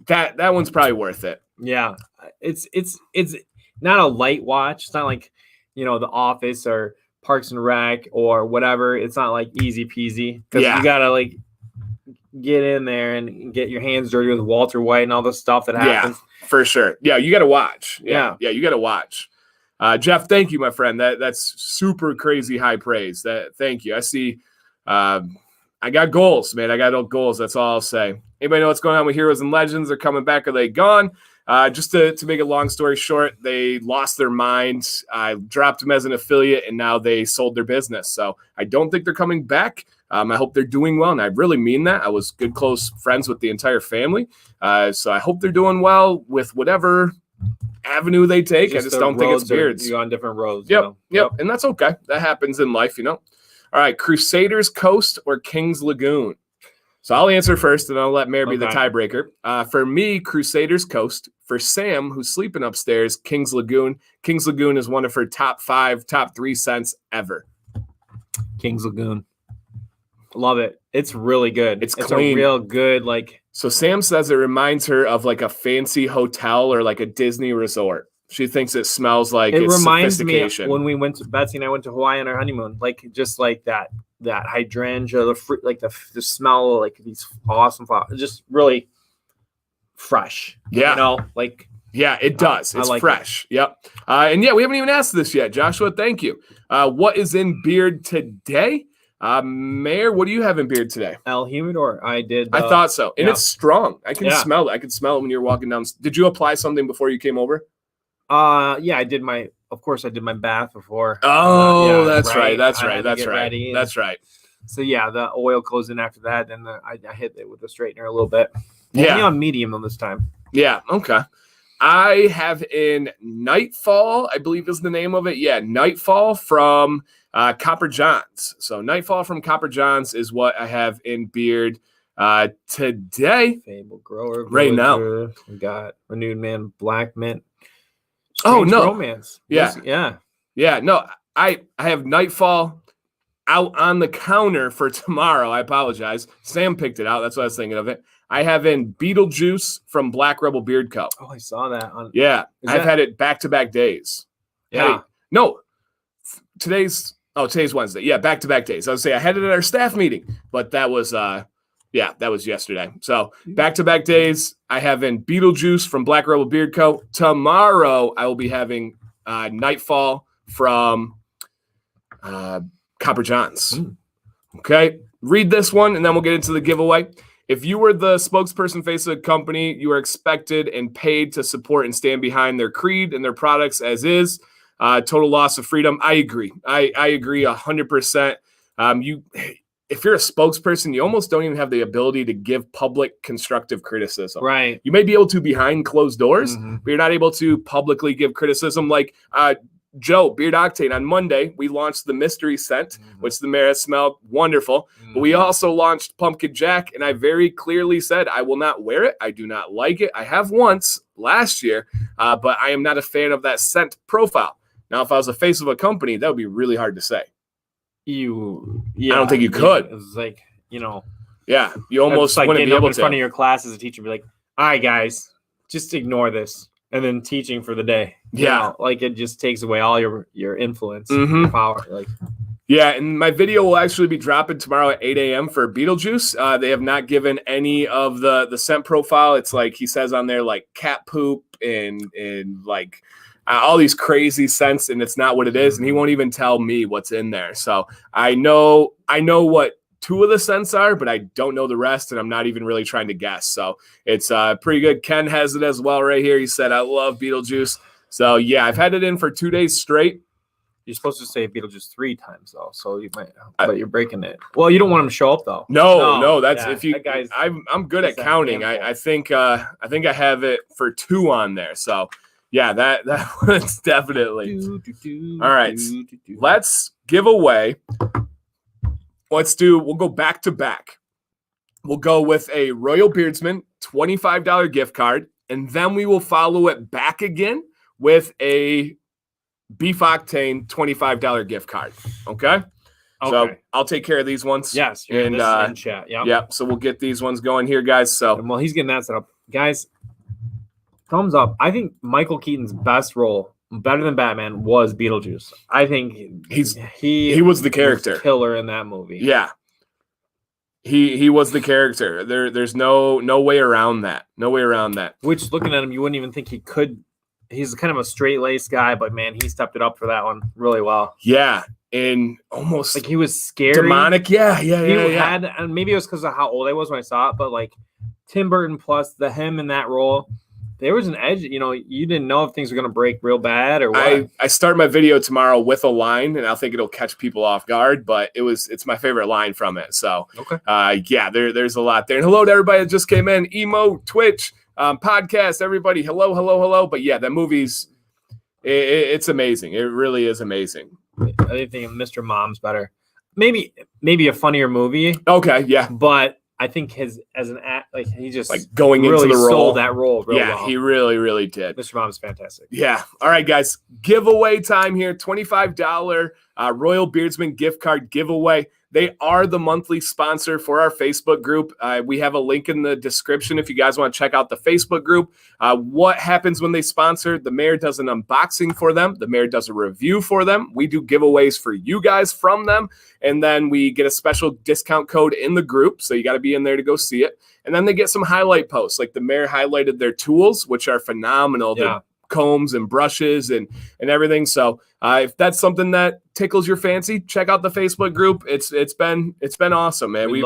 that one's probably worth it. Yeah, it's not a light watch. It's not like The Office or Parks and Rec or whatever. It's not like easy peasy because you gotta like get in there and get your hands dirty with Walter White and all the stuff that happens. Yeah. For sure. Yeah, you got to watch. Yeah, you got to watch. Jeff, thank you, my friend. That's super crazy high praise. Thank you. I see. I got goals, man. I got goals. That's all I'll say. Anybody know what's going on with Heroes and Legends? They're coming back. Are they gone? Just to make a long story short, they lost their mind. I dropped them as an affiliate, and now they sold their business. So I don't think they're coming back. I hope they're doing well, and I really mean that. I was good, close friends with the entire family. So I hope they're doing well with whatever avenue they take. I just don't think it's Beards. You're on different roads. Yep. And that's okay. That happens in life, All right, Crusaders Coast or Kings Lagoon? So I'll answer first, and I'll let Mayor be the tiebreaker. For me, Crusaders Coast. For Sam, who's sleeping upstairs, Kings Lagoon. Kings Lagoon is one of her top 3 scents ever. Kings Lagoon. Love it. It's really good. It's clean. A real good, So Sam says it reminds her of like a fancy hotel or like a Disney resort. She thinks it smells like it it's reminds me sophistication. when Betsy and I went to Hawaii on our honeymoon, just like that hydrangea, the fruit, like the smell, like these awesome flowers, just really fresh. Yeah. Yeah, it does. It's like fresh. Yep. And we haven't even asked this yet. Joshua, thank you. What is in Beard today? Mayor, what do you have in Beard today? El Humidor. I did. I thought so. And it's strong. I can smell it. I can smell it when you're walking down. Did you apply something before you came over? I did my bath before. Oh, that's right. That's right. So the oil goes in after that, and I hit it with the straightener a little bit. Only on medium on this time. Yeah. Okay. I have in Nightfall, I believe is the name of it. Yeah, Nightfall from Copper Johns. So Nightfall from Copper Johns is what I have in Beard today. Fable Grower. Right now. We got Renewed Man, Black Mint. Strange Romance. Yeah. No, I have Nightfall out on the counter for tomorrow. I apologize. Sam picked it out. That's what I was thinking of it. I have in Beetlejuice from Black Rebel Beard Co. Oh, I saw that. I've had it back-to-back days. Yeah. Today's Wednesday. Yeah, back-to-back days. I would say I had it at our staff meeting, but that was yesterday. So back-to-back days, I have in Beetlejuice from Black Rebel Beard Co. Tomorrow, I will be having Nightfall from Copper Johns. Okay, read this one, and then we'll get into the giveaway. If you were the spokesperson face of a company, you are expected and paid to support and stand behind their creed and their products as is. Total loss of freedom. I agree. I agree 100%. If you're a spokesperson, you almost don't even have the ability to give public constructive criticism. Right. You may be able to behind closed doors, but you're not able to publicly give criticism. Like Joe, Beard Octane, on Monday, we launched the mystery scent, which the mayor smelled wonderful. But we also launched Pumpkin Jack, and I very clearly said, I will not wear it. I do not like it. I have once last year, but I am not a fan of that scent profile. Now, if I was the face of a company, that would be really hard to say. I don't think you could. It's like, Yeah, you almost like wouldn't getting be up able in front of your class as a teacher and be like, all right, guys, just ignore this. And then teaching for the day. Like it just takes away all your influence, your power. Yeah, and my video will actually be dropping tomorrow at 8 a.m. for Beetlejuice. They have not given any of the scent profile. It's like he says on there, like cat poop and like all these crazy scents, and it's not what it is. And he won't even tell me what's in there. So I know what 2 of the scents are, but I don't know the rest, and I'm not even really trying to guess. So it's pretty good. Ken has it as well right here. He said, I love Beetlejuice. So yeah, I've had it in for 2 days straight. You're supposed to say Beetlejuice 3 times though, so you might, but you're breaking it. Well, you don't want him to show up though. No, that's if you. That guy's, I'm good at counting. I think I have it for 2 on there. So yeah, that was definitely. All right, let's give away. We'll go back to back. We'll go with a Royal Beardsman $25 gift card, and then we will follow it back again with a Beef Octane $25 gift card. Okay? So I'll take care of these ones. Yes. And in chat. Yeah. So we'll get these ones going here, guys. So while he's getting that set up, guys, thumbs up. I think Michael Keaton's best role, better than Batman, was Beetlejuice. I think he was the character, killer in that movie. Yeah, he was the character. There's no way around that. No way around that. Which, looking at him, you wouldn't even think he could. He's kind of a straight-laced guy, but man, he stepped it up for that one really well. Yeah, and almost like he was scary, demonic. Yeah. And maybe it was because of how old I was when I saw it, but like Tim Burton plus him in that role. There was an edge, you didn't know if things were going to break real bad or what. I start my video tomorrow with a line, and I think it'll catch people off guard, but it's my favorite line from it. So, there's a lot there. And hello to everybody that just came in. Emo, Twitch, podcast, everybody. Hello. But yeah, that movie's, it's amazing. It really is amazing. I think Mr. Mom's better. Maybe a funnier movie. Okay, yeah. But I think he just like going really into the role. Sold that role real well. He really did. Mr. Mom is fantastic. Yeah. All right, guys. Giveaway time here. $25 Royal Beardsman gift card giveaway. They are the monthly sponsor for our Facebook group. We have a link in the description if you guys want to check out the Facebook group. What happens when they sponsor? The mayor does an unboxing for them. The mayor does a review for them. We do giveaways for you guys from them. And then we get a special discount code in the group. So you got to be in there to go see it. And then they get some highlight posts. Like the mayor highlighted their tools, which are phenomenal. Yeah. Combs and brushes and everything. So if that's something that tickles your fancy, check out the Facebook group. It's been awesome, man. We've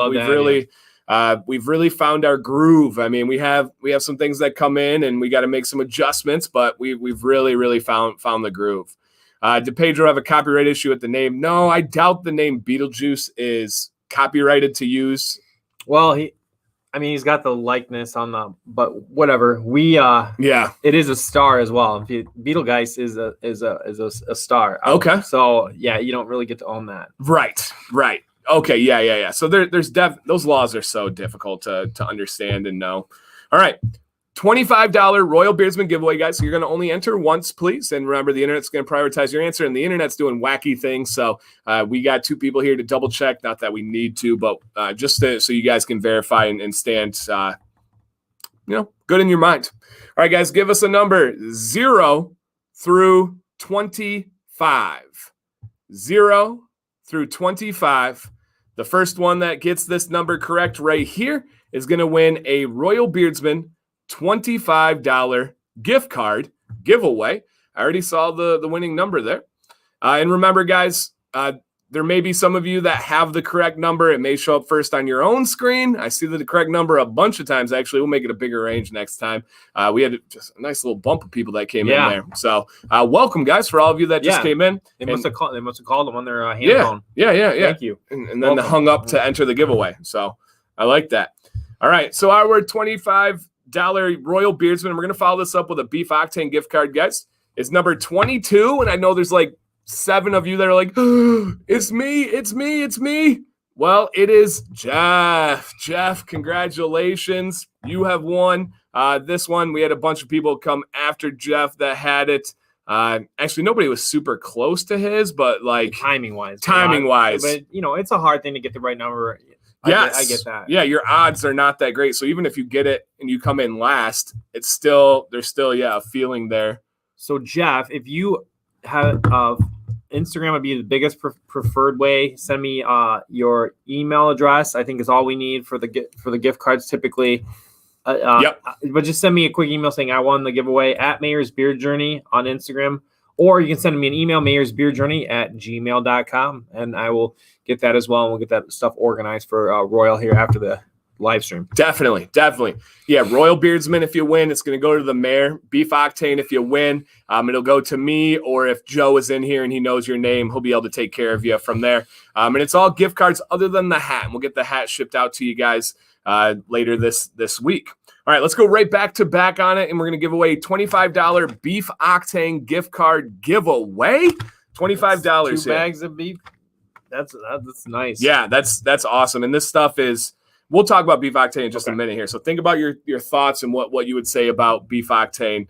really found our groove. I mean, we have some things that come in and we got to make some adjustments, but we've really found the groove. Did Pedro have a copyright issue with the name? No, I doubt the name Beetlejuice is copyrighted to use. Well, he's got the likeness on but whatever. It is a star as well. Beetlejuice is a star. Okay. So yeah, you don't really get to own that. Right. Okay. Yeah. So there's those laws are so difficult to understand and know. All right. $25 Royal Beardsman giveaway, guys. So you're going to only enter once, please. And remember, the internet's going to prioritize your answer, and the internet's doing wacky things. So we got 2 people here to double check. Not that we need to, but just so you guys can verify and stand, good in your mind. All right, guys, give us a number 0 through 25. 0 through 25. The first one that gets this number correct right here is going to win a Royal Beardsman $25 gift card giveaway. I already saw the winning number there. And remember, guys, there may be some of you that have the correct number. It may show up first on your own screen. I see the correct number a bunch of times. Actually, we'll make it a bigger range next time. We had just a nice little bump of people that came in there. So welcome, guys, for all of you that just came in. They must have called them on their hand phone. Yeah. Thank you. And then they hung up to enter the giveaway. So I like that. All right. So our $25 Royal Beardsman, we're going to follow this up with a Beef Octane gift card, guys. It's number 22. And I know there's like 7 of you that are like, oh, it's me. Well, it is Jeff. Jeff, congratulations. You have won this one. We had a bunch of people come after Jeff that had it. Actually, nobody was super close to his, but like timing wise. But it's a hard thing to get the right number. Yes, I get that. Yeah, your odds are not that great. So even if you get it and you come in last, there's still a feeling there. So Jeff, if you have Instagram would be the biggest preferred way. Send me your email address. I think is all we need for the gift cards typically. But just send me a quick email saying I won the giveaway at MayorsBeardedJourney on Instagram, or you can send me an email MayorsBeardedJourney@gmail.com, and I will get that as well, and we'll get that stuff organized for Royal here after the live stream. Definitely. Yeah, Royal Beardsman, if you win, it's going to go to the mayor. Beef Octane, if you win, it'll go to me, or if Joe is in here and he knows your name, he'll be able to take care of you from there. And it's all gift cards other than the hat, and we'll get the hat shipped out to you guys later this week. All right, let's go right back to back on it, and we're going to give away $25 Beef Octane gift card giveaway. $25 2 bags of beef. That's nice. Yeah, that's awesome. And this stuff is, we'll talk about Beef Octane in just a minute here. So think about your thoughts and what you would say about Beef Octane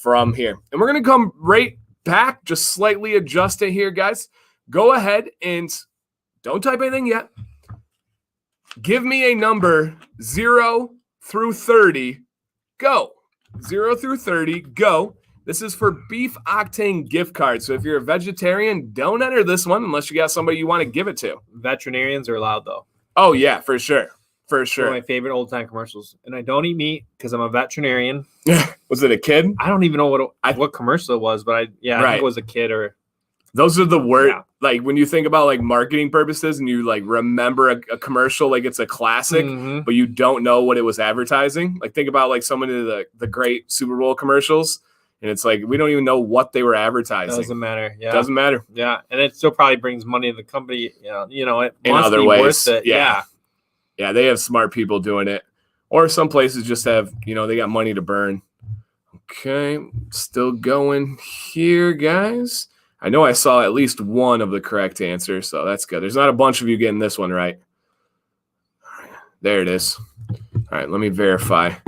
from here. And we're going to come right back, just slightly adjust it here, guys. Go ahead and don't type anything yet. Give me a number 0 through 30. Go. 0 through 30. Go. This is for Beef Octane gift cards. So if you're a vegetarian, don't enter this one unless you got somebody you want to give it to. Veterinarians are allowed, though. Oh, yeah, for sure. For sure. One of my favorite old-time commercials. And I don't eat meat because I'm a veterinarian. Was it a kid? I don't even know what commercial it was, but I think it was a kid or... Those are the words, like when you think about like marketing purposes and you like remember a commercial, like it's a classic, but you don't know what it was advertising. Like think about like some of the great Super Bowl commercials, and it's like we don't even know what they were advertising. Doesn't matter. Yeah. Doesn't matter. Yeah. And it still probably brings money to the company. It in must other be ways. Worth it. Yeah. They have smart people doing it. Or some places just have, they got money to burn. Okay. Still going here, guys. I know I saw at least one of the correct answers, so that's good. There's not a bunch of you getting this one right. All right, there it is. All right, let me verify. I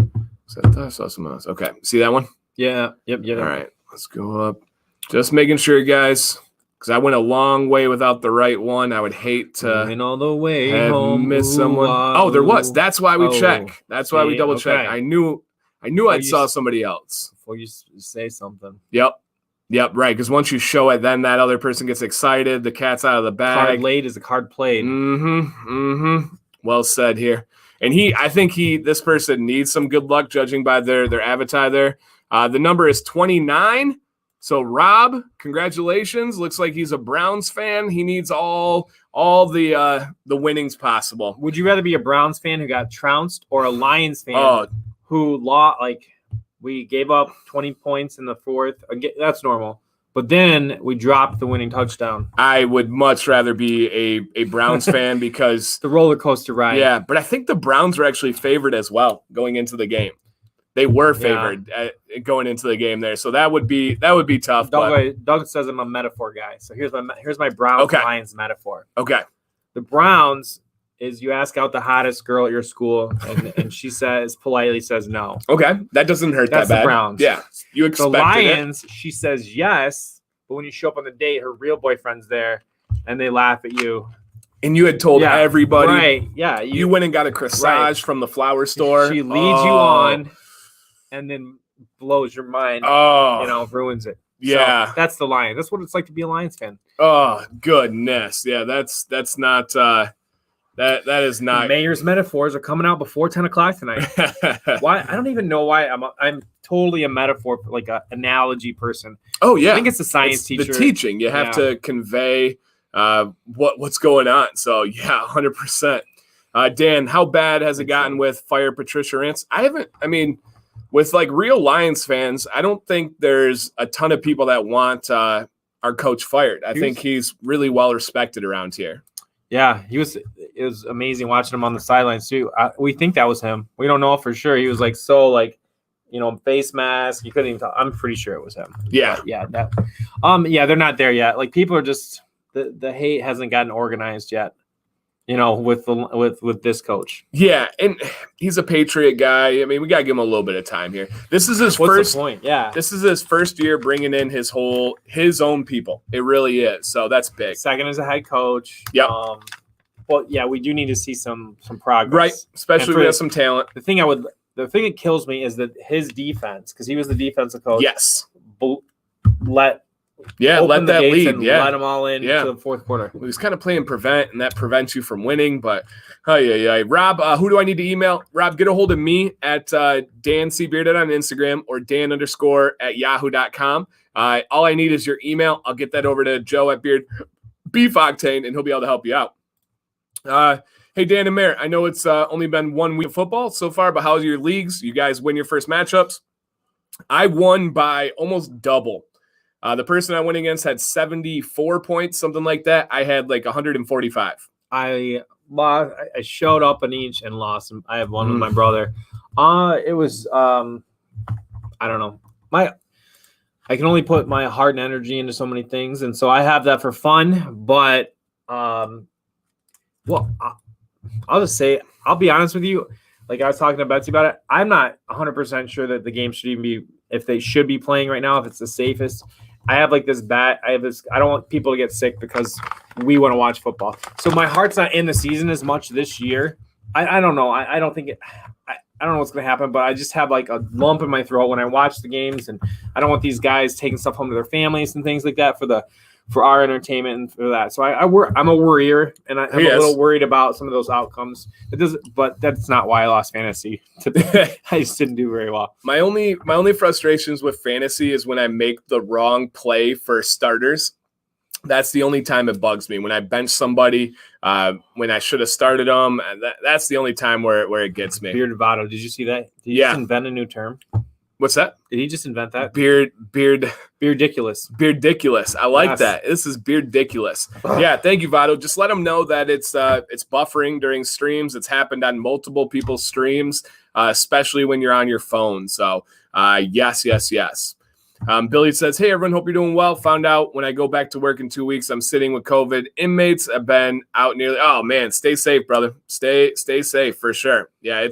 thought I saw someone else. Okay, see that one? Yeah. Yep. All right, let's go up. Just making sure, guys, because I went a long way without the right one. I would hate to all the way home, miss someone. Oh, there was. That's why we check. That's why we double check. I knew I saw somebody else. Before you say something. Yep, right. Because once you show it, then that other person gets excited. The cat's out of the bag. Card laid is a card played. Well said here. And I think this person needs some good luck, judging by their avatar there. The number is 29. So Rob, congratulations. Looks like he's a Browns fan. He needs all the winnings possible. Would you rather be a Browns fan who got trounced or a Lions fan who lost we gave up 20 points in the fourth? That's normal. But then we dropped the winning touchdown. I would much rather be a Browns fan because... the roller coaster ride. Yeah, but I think the Browns were actually favored as well going into the game. They were favored going into the game there. So that would be tough. Doug says I'm a metaphor guy. So here's my Browns Lions metaphor. Okay. The Browns is you ask out the hottest girl at your school, and she politely says no. Okay, that doesn't hurt that bad. That's the Browns. Yeah, you expected the Lions, she says yes, but when you show up on the date, her real boyfriend's there, and they laugh at you. And you had told everybody. Right, yeah. You went and got a corsage from the flower store. She leads you on, and then blows your mind. Ruins it. Yeah. So that's the Lions. That's what it's like to be a Lions fan. Oh, goodness. Yeah, that's not... That is not. Mayor's metaphors are coming out before 10 o'clock tonight. Why? I don't even know why. I'm totally a metaphor, like an analogy person. Oh yeah, I think it's a science teacher. The teaching you have to convey what's going on. So yeah, 100%. Dan, how bad has it gotten with Fire Patricia Rance? With like real Lions fans, I don't think there's a ton of people that want our coach fired. I think he's really well respected around here. Yeah, it was amazing watching him on the sidelines too. We think that was him. We don't know for sure. He was like face mask. You couldn't even tell. I'm pretty sure it was him. Yeah. But yeah. They're not there yet. Like people are just the hate hasn't gotten organized yet. With this coach. Yeah, and he's a Patriot guy. I mean, we gotta give him a little bit of time here. This is his first point. Yeah, this is his first year bringing in his own people. It really is. So that's big. Second as a head coach. Yeah. Well, yeah, we do need to see some progress, right? Especially with some talent. The thing that kills me is that his defense, because he was the defensive coach. Yes. Let that lead. Let them all in to the fourth quarter. He was kind of playing prevent, and that prevents you from winning. But Rob, who do I need to email? Rob, get a hold of me at DanCBearded on Instagram or Dan_at yahoo.com. All I need is your email. I'll get that over to Joe at Beef Octane, and he'll be able to help you out. Hey, Dan and Mayor, I know it's only been 1 week of football so far, but how's your leagues? You guys win your first matchups? I won by almost double. The person I went against had 74 points, something like that. I had like 145. I showed up in each and lost. I have one with my brother. It was I don't know. I can only put my heart and energy into so many things, and so I have that for fun. But I'll just say, I'll be honest with you. Like I was talking to Betsy about it, I'm not 100% sure that the game should even be, if they should be playing right now, if it's the safest. I have like this bat. I don't want people to get sick because we want to watch football. So my heart's not in the season as much this year. I don't know. I don't think I don't know what's going to happen, but I just have like a lump in my throat when I watch the games, and I don't want these guys taking stuff home to their families and things like that for our entertainment and for that. So I'm a worrier, and I'm a little worried about some of those outcomes. But that's not why I lost fantasy today. I just didn't do very well. My only frustrations with fantasy is when I make the wrong play for starters. That's the only time it bugs me. When I bench somebody, when I should have started them, that's the only time where it gets me. Bearded Votto, did you see that? Did you just invent a new term? What's that? Did he just invent that? Beardiculous. Beardiculous. I like that. This is beardiculous. Yeah, thank you, Votto. Just let them know that it's buffering during streams. It's happened on multiple people's streams, especially when you're on your phone. So yes. Billy says, hey, everyone, hope you're doing well. Found out when I go back to work in 2 weeks, I'm sitting with COVID. Inmates have been out nearly. Oh, man, stay safe, brother. Stay safe for sure. Yeah,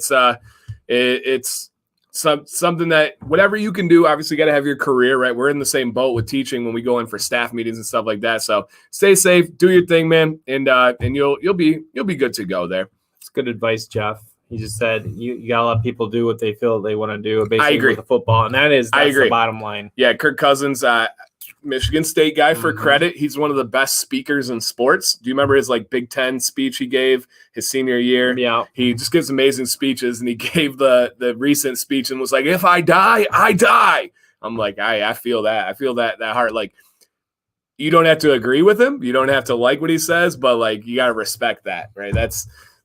it's something that whatever you can do, obviously got to have your career, right? We're in the same boat with teaching when we go in for staff meetings and stuff like that. So stay safe, do your thing, man. And you'll be good to go there. It's good advice, Jeff. He just said you got to let people do what they feel they want to do, basically. I agree. With the football, and that's the bottom line. Yeah, Kirk Cousins, Michigan State guy for credit. He's one of the best speakers in sports. Do you remember his Big Ten speech he gave his senior year? Yeah. He just gives amazing speeches, and he gave the recent speech and was like, if I die, I die. I'm like, I feel that. I feel that heart. Like, you don't have to agree with him. You don't have to like what he says, but you got to respect that, right?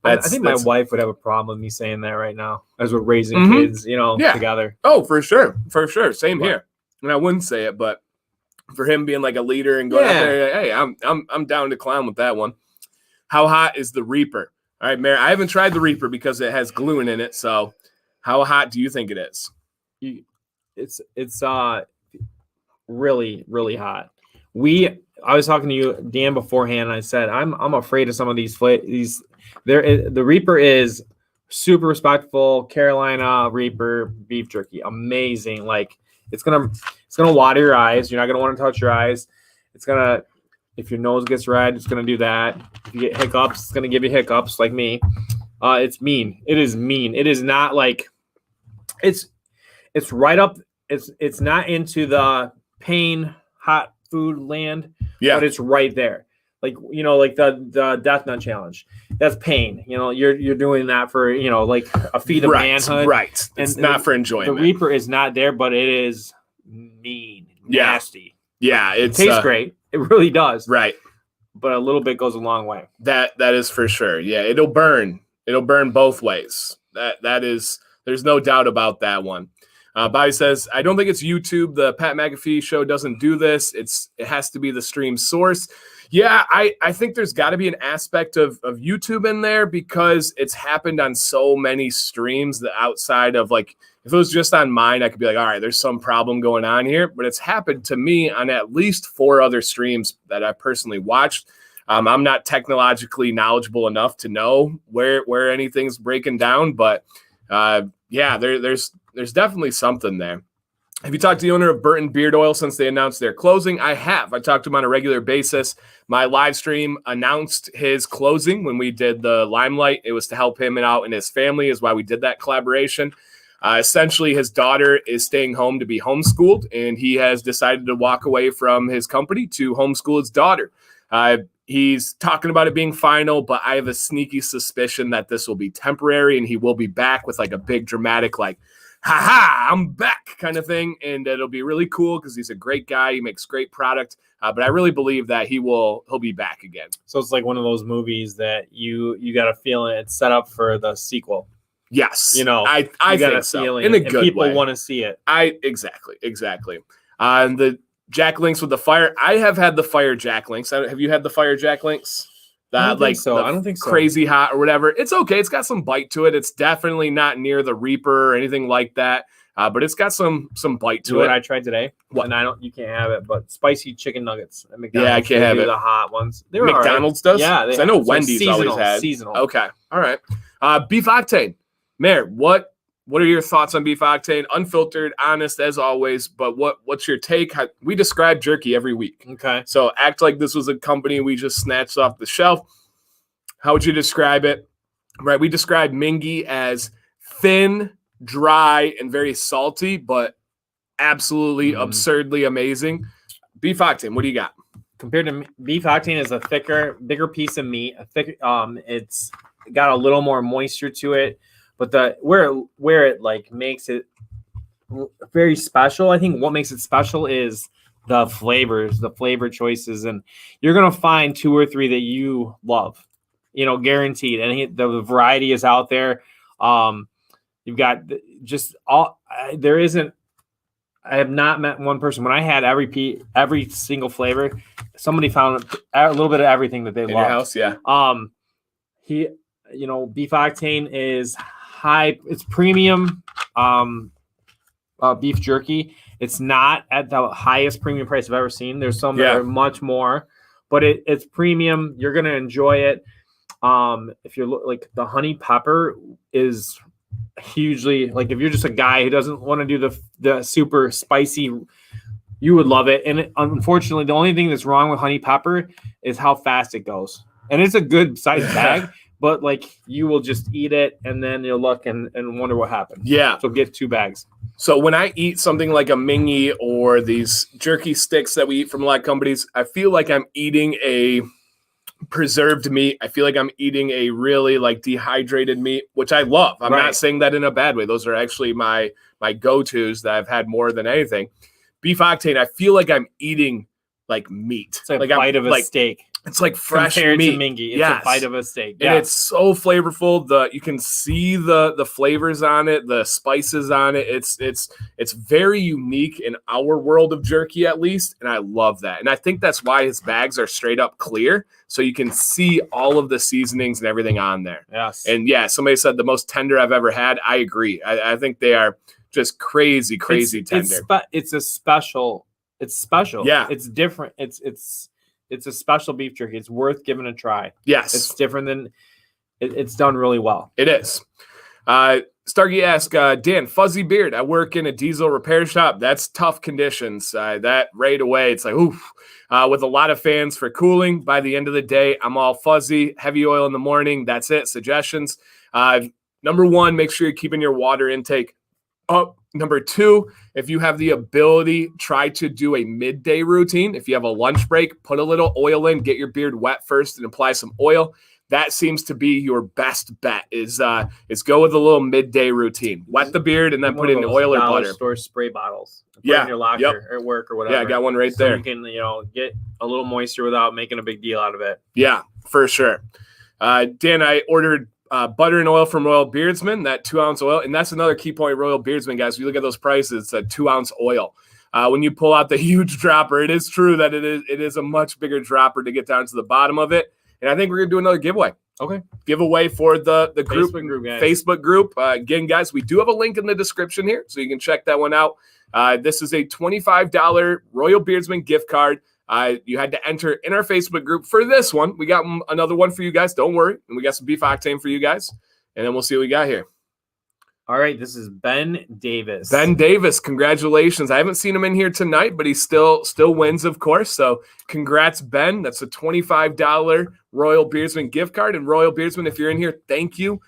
I think my wife would have a problem with me saying that right now as we're raising kids, together. Oh, for sure. Same here. And I wouldn't say it, but for him being a leader and going out there, hey, I'm down to clown with that one. How hot is the Reaper? All right, Mayor, I haven't tried the Reaper because it has glue in it. So how hot do you think it is? It's really, really hot. I was talking to you, Dan, beforehand, and I said I'm afraid of some of these. The Reaper is super respectful. Carolina Reaper beef jerky, amazing. It's gonna water your eyes. You're not gonna want to touch your eyes. If your nose gets red, it's gonna do that. If you get hiccups, it's gonna give you hiccups like me. It's mean. It is mean. It is not it's right up. It's not into the pain hot food land. Yeah, but it's right there. The Death Nut Challenge. That's pain. You're doing that for a feat of manhood. Right. It's not for enjoyment. The Reaper is not there, but it is mean, nasty. Yeah, it tastes great. It really does. Right. but a little bit goes a long way. That is for sure. Yeah, it'll burn. It'll burn both ways. That is, there's no doubt about that one. Bobby says, I don't think it's YouTube. The Pat McAfee show doesn't do this. It has to be the stream source. Yeah, I think there's got to be an aspect of YouTube in there because it's happened on so many streams that outside of like, if it was just on mine, I could be like, all right, there's some problem going on here. But it's happened to me on at least 4 other streams that I personally watched. I'm not technologically knowledgeable enough to know where anything's breaking down, but yeah, there's definitely something there. Have you talked to the owner of Burton Beard Oil since they announced their closing? I have. I talk to him on a regular basis. My live stream announced his closing when we did the Limelight. It was to help him out and his family is why we did that collaboration. Essentially, his daughter is staying home to be homeschooled, and he has decided to walk away from his company to homeschool his daughter. He's talking about it being final, but I have a sneaky suspicion that this will be temporary and he will be back with like a big dramatic, like, ha, I'm back kind of thing. And it'll be really cool because he's a great guy. He makes great product. But I really believe that he'll be back again. So it's like one of those movies that you got a feeling it's set up for the sequel. Yes. You know, I think so. In a good way. People want to see it. Exactly. And the Jack Links with the fire. I have had the fire Jack Links. Have you had the fire Jack Links? I don't think so. Crazy hot or whatever. It's okay. It's got some bite to it. It's definitely not near the Reaper or anything like that. But it's got some bite to it. What I tried today, and you can't have it, but spicy chicken nuggets at McDonald's. Yeah, I can't have it. The hot ones. McDonald's does? Yeah, I know Wendy's always had. Seasonal. Okay, all right. Beef Octane. Mayor, what are your thoughts on Beef Octane? Unfiltered, honest as always, but what's your take? We describe Jerky every week. Okay. So act like this was a company we just snatched off the shelf. How would you describe it? Right, we describe Mingy as thin, dry, and very salty, but absolutely absurdly amazing. Beef Octane, what do you got? Compared to Beef Octane is a bigger piece of meat. It's got a little more moisture to it. But where it like makes it very special, I think what makes it special is the flavors, the flavor choices, and you're gonna find 2 or 3 that you love, guaranteed. And the variety is out there. You've got just all. I have not met one person when I had every single flavor. Somebody found a little bit of everything that they love. In your house, yeah. Beef Octane is high. It's premium beef jerky. It's not at the highest premium price I've ever seen. There's some that are much more, but it's premium. You're gonna enjoy it. If you're like the honey pepper is hugely, like if you're just a guy who doesn't want to do the super spicy, you would love it. And unfortunately, the only thing that's wrong with honey pepper is how fast it goes. And it's a good size bag. But like you will just eat it and then you'll look and wonder what happened. Yeah. So get 2 bags. So when I eat something like a Mingy or these jerky sticks that we eat from a lot of companies, I feel like I'm eating a preserved meat. I feel like I'm eating a really like dehydrated meat, which I love. I'm not saying that in a bad way. Those are actually my go-tos that I've had more than anything. Beef Octane, I feel like I'm eating like meat. It's like a bite of a steak. It's like fresh compared meat. To Mingy. It's a bite of a steak. And it's so flavorful. You can see the flavors on it, the spices on it. It's very unique in our world of jerky, at least. And I love that. And I think that's why his bags are straight up clear. So you can see all of the seasonings and everything on there. Yes. And yeah, somebody said the most tender I've ever had. I agree. I think they are just crazy tender. It's special. Yeah. It's different. It's a special beef jerky. It's worth giving a try. Yes. It's different than it's done really well. It is. Starkey asked, Dan, fuzzy beard. I work in a diesel repair shop. That's tough conditions. That right away, it's like, oof. With a lot of fans for cooling. By the end of the day, I'm all fuzzy, heavy oil in the morning. That's it. Suggestions. Number 1, make sure you're keeping your water intake up. Number 2, if you have the ability, try to do a midday routine. If you have a lunch break, put a little oil in, get your beard wet first and apply some oil. That seems to be your best bet is go with a little midday routine. Wet the beard and then put in oil or butter. Store spray bottles. Put Yeah. in your locker at work or whatever. Yeah, I got one right so there. You can, get a little moisture without making a big deal out of it. Yeah, for sure. Dan, I ordered butter and oil from Royal Beardsmen, that 2-ounce oil. And that's another key point, Royal Beardsmen, guys. If you look at those prices, it's a 2-ounce oil. When you pull out the huge dropper, it is true that it is a much bigger dropper to get down to the bottom of it. And I think we're going to do another giveaway. Okay. Giveaway for the group, guys. Facebook group. Again, guys, we do have a link in the description here, so you can check that one out. This is a $25 Royal Beardsman gift card. You had to enter in our Facebook group for this one. We got another one for you guys. Don't worry. And we got some beef octane for you guys. And then we'll see what we got here. All right. This is Ben Davis. Ben Davis, congratulations. I haven't seen him in here tonight, but he still wins, of course. So congrats, Ben. That's a $25 Royal Beardsman gift card. And Royal Beardsman, if you're in here, thank you.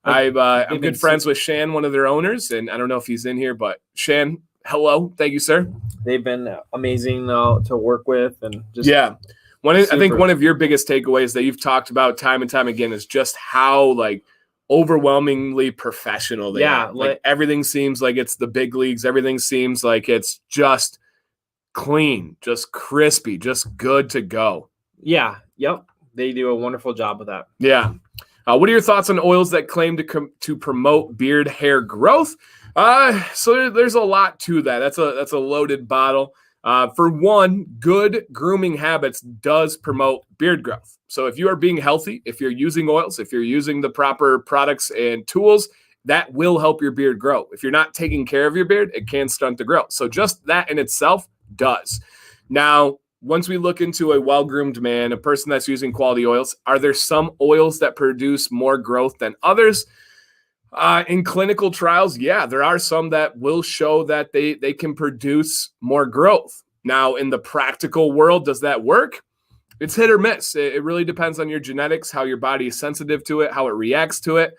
I'm good friends with Shan, one of their owners. And I don't know if he's in here, but Shan, hello. Thank you, sir. They've been amazing to work with. And just I think one of your biggest takeaways that you've talked about time and time again is just how overwhelmingly professional they are. Like everything seems like it's the big leagues. Everything seems like it's just clean, just crispy, just good to go. Yeah. Yep. They do a wonderful job with that. Yeah. What are your thoughts on oils that claim to promote beard hair growth? So there's a lot to that. That's a loaded bottle. For one, good grooming habits does promote beard growth. So if you are being healthy, if you're using oils, if you're using the proper products and tools, that will help your beard grow. If you're not taking care of your beard, it can stunt the growth. So just that in itself does. Now, once we look into a well-groomed man, a person that's using quality oils, are there some oils that produce more growth than others? In clinical trials, yeah, there are some that will show that they can produce more growth. Now, in the practical world, does that work? It's hit or miss. It really depends on your genetics, how your body is sensitive to it, how it reacts to it.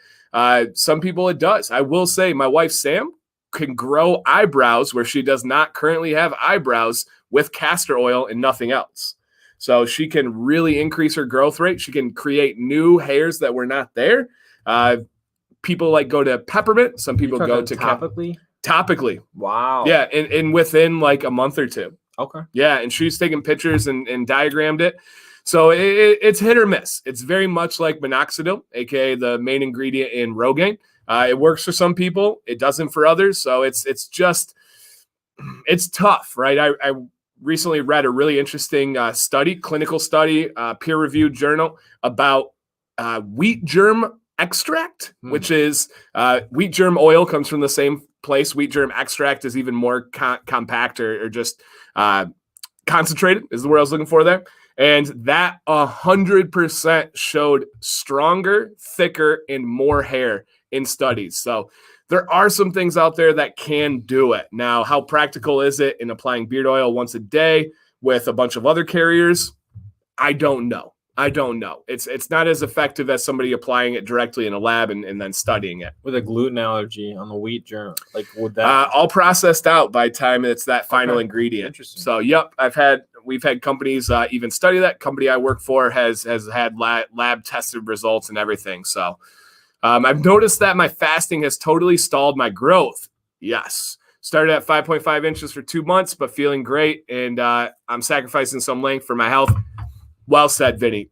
Some people it does. I will say my wife, Sam, can grow eyebrows where she does not currently have eyebrows with castor oil and nothing else. So she can really increase her growth rate. She can create new hairs that were not there. People go to peppermint. Some people go to topically. Wow. Yeah. And within a month or two. Okay. Yeah. And she's taken pictures and diagrammed it. So it's hit or miss. It's very much like minoxidil, aka the main ingredient in Rogaine. It works for some people. It doesn't for others. So it's tough, right? I recently read a really interesting clinical study, peer-reviewed journal about wheat germ extract, which is wheat germ oil comes from the same place. Wheat germ extract is even more compact or just concentrated is the word I was looking for there. And that 100% showed stronger, thicker, and more hair in studies. So there are some things out there that can do it. Now, how practical is it in applying beard oil once a day with a bunch of other carriers? I don't know. It's not as effective as somebody applying it directly in a lab and then studying it. With a gluten allergy on the wheat germ, would that all processed out by the time it's that final ingredient. Interesting. So, yep, we've had companies even study that. Company I work for has had lab tested results and everything. So, I've noticed that my fasting has totally stalled my growth. Yes. Started at 5.5 inches for 2 months, but feeling great. And I'm sacrificing some length for my health. Well said, Vinny.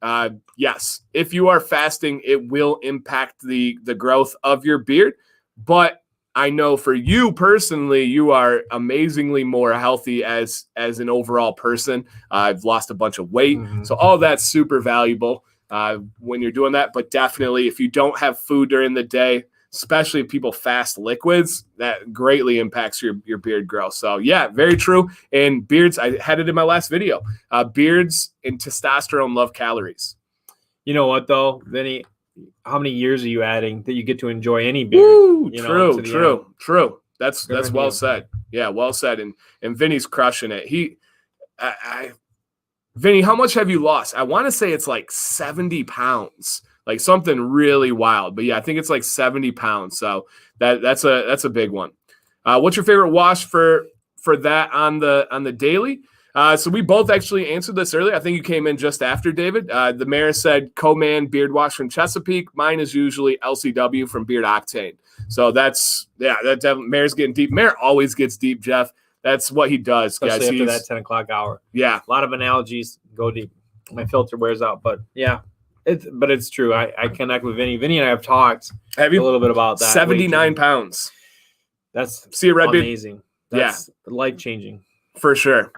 Yes, if you are fasting, it will impact the growth of your beard. But I know for you personally, you are amazingly more healthy as an overall person. I've lost a bunch of weight. So all that's super valuable when you're doing that. But definitely, if you don't have food during the day, especially if people fast liquids, that greatly impacts your beard growth. So yeah, very true. And beards, I had it in my last video. Beards and testosterone love calories. You know what though, Vinny? How many years are you adding that you get to enjoy any beard? Woo, true. That's well said. Yeah, well said. And Vinny's crushing it. Vinny, how much have you lost? I want to say it's 70 pounds. Something really wild. But yeah, I think it's 70 pounds. So that's a big one. What's your favorite wash for that on the daily? So we both actually answered this earlier. I think you came in just after David. The mayor said Co-Man Beard Wash from Chesapeake. Mine is usually LCW from Beard Octane. So that's Mayor's getting deep. Mayor always gets deep, Jeff. That's what he does, especially guys. After that 10 o'clock hour. Yeah, a lot of analogies go deep. My filter wears out, but yeah, it's true. I connect with Vinny. Vinny and I have talked a little bit about that. 79 pounds. That's see a red amazing. That's life changing for sure.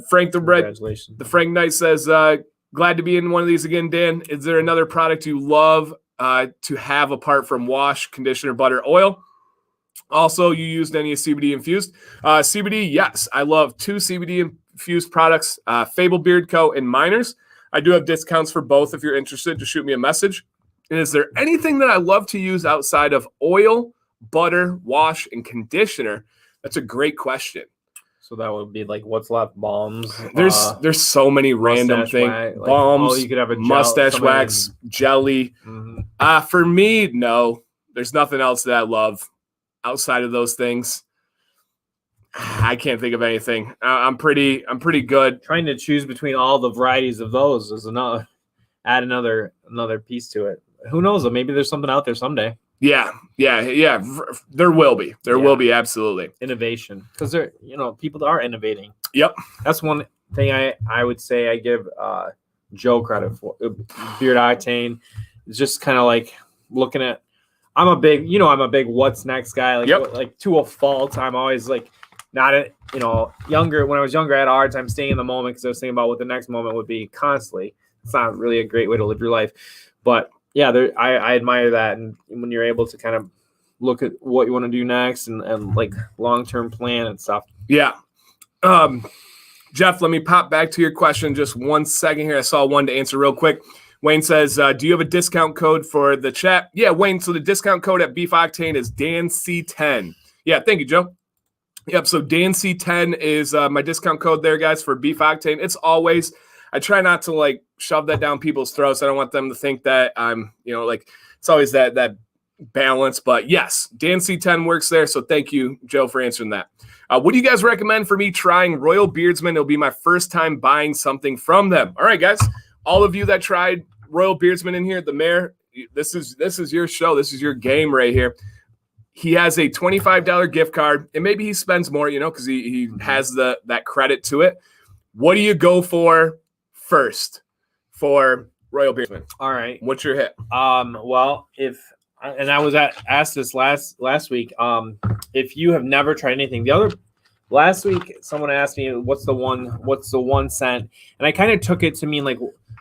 Frank Congratulations. the Frank Knight says, glad to be in one of these again, Dan. Is there another product you love to have apart from wash, conditioner, butter, oil? Also, you used any CBD infused? CBD, yes. I love 2 CBD infused products, Fable Beard Co. and Miners. I do have discounts for both if you're interested. Just shoot me a message. And is there anything that I love to use outside of oil, butter, wash, and conditioner? That's a great question. So that would be like what's left? Balms. There's so many random things. Balms. You could have a gel, mustache wax, jelly. Mm-hmm. For me, no. There's nothing else that I love outside of those things. I can't think of anything. I'm pretty good. Trying to choose between all the varieties of those is add another piece to it. Who knows? Maybe there's something out there someday. Yeah. There will be. There will be, absolutely. Innovation. Because people are innovating. Yep. That's one thing I would say I give Joe credit for. Beard Octane is just kind of like looking at. I'm a big what's next guy. Like to a fault. I'm always like not younger. When I was younger, I had a hard time staying in the moment because I was thinking about what the next moment would be constantly. It's not really a great way to live your life, but yeah, I admire that. And when you're able to kind of look at what you want to do next and like long-term plan and stuff. Yeah. Jeff, let me pop back to your question just 1 second here. I saw one to answer real quick. Wayne says, do you have a discount code for the chat? Yeah, Wayne. So the discount code at Beef Octane is DanC10. Yeah, thank you, Joe. Yep. So DanC10 is my discount code there, guys, for Beef Octane. It's always, I try not to like shove that down people's throats. I don't want them to think that I'm, it's always that balance. But yes, DanC10 works there. So thank you, Joe, for answering that. What do you guys recommend for me trying Royal Beardsmen? It'll be my first time buying something from them. All right, guys. All of you that tried Royal Beardsman in here, the mayor, this is your show. This is your game right here. He has a $25 gift card, and maybe he spends more, because he has that credit to it. What do you go for first for Royal Beardsman? All right. What's your hit? Well, I was asked this last week. If you have never tried anything, last week someone asked me what's the 1 cent, and I kind of took it to mean like,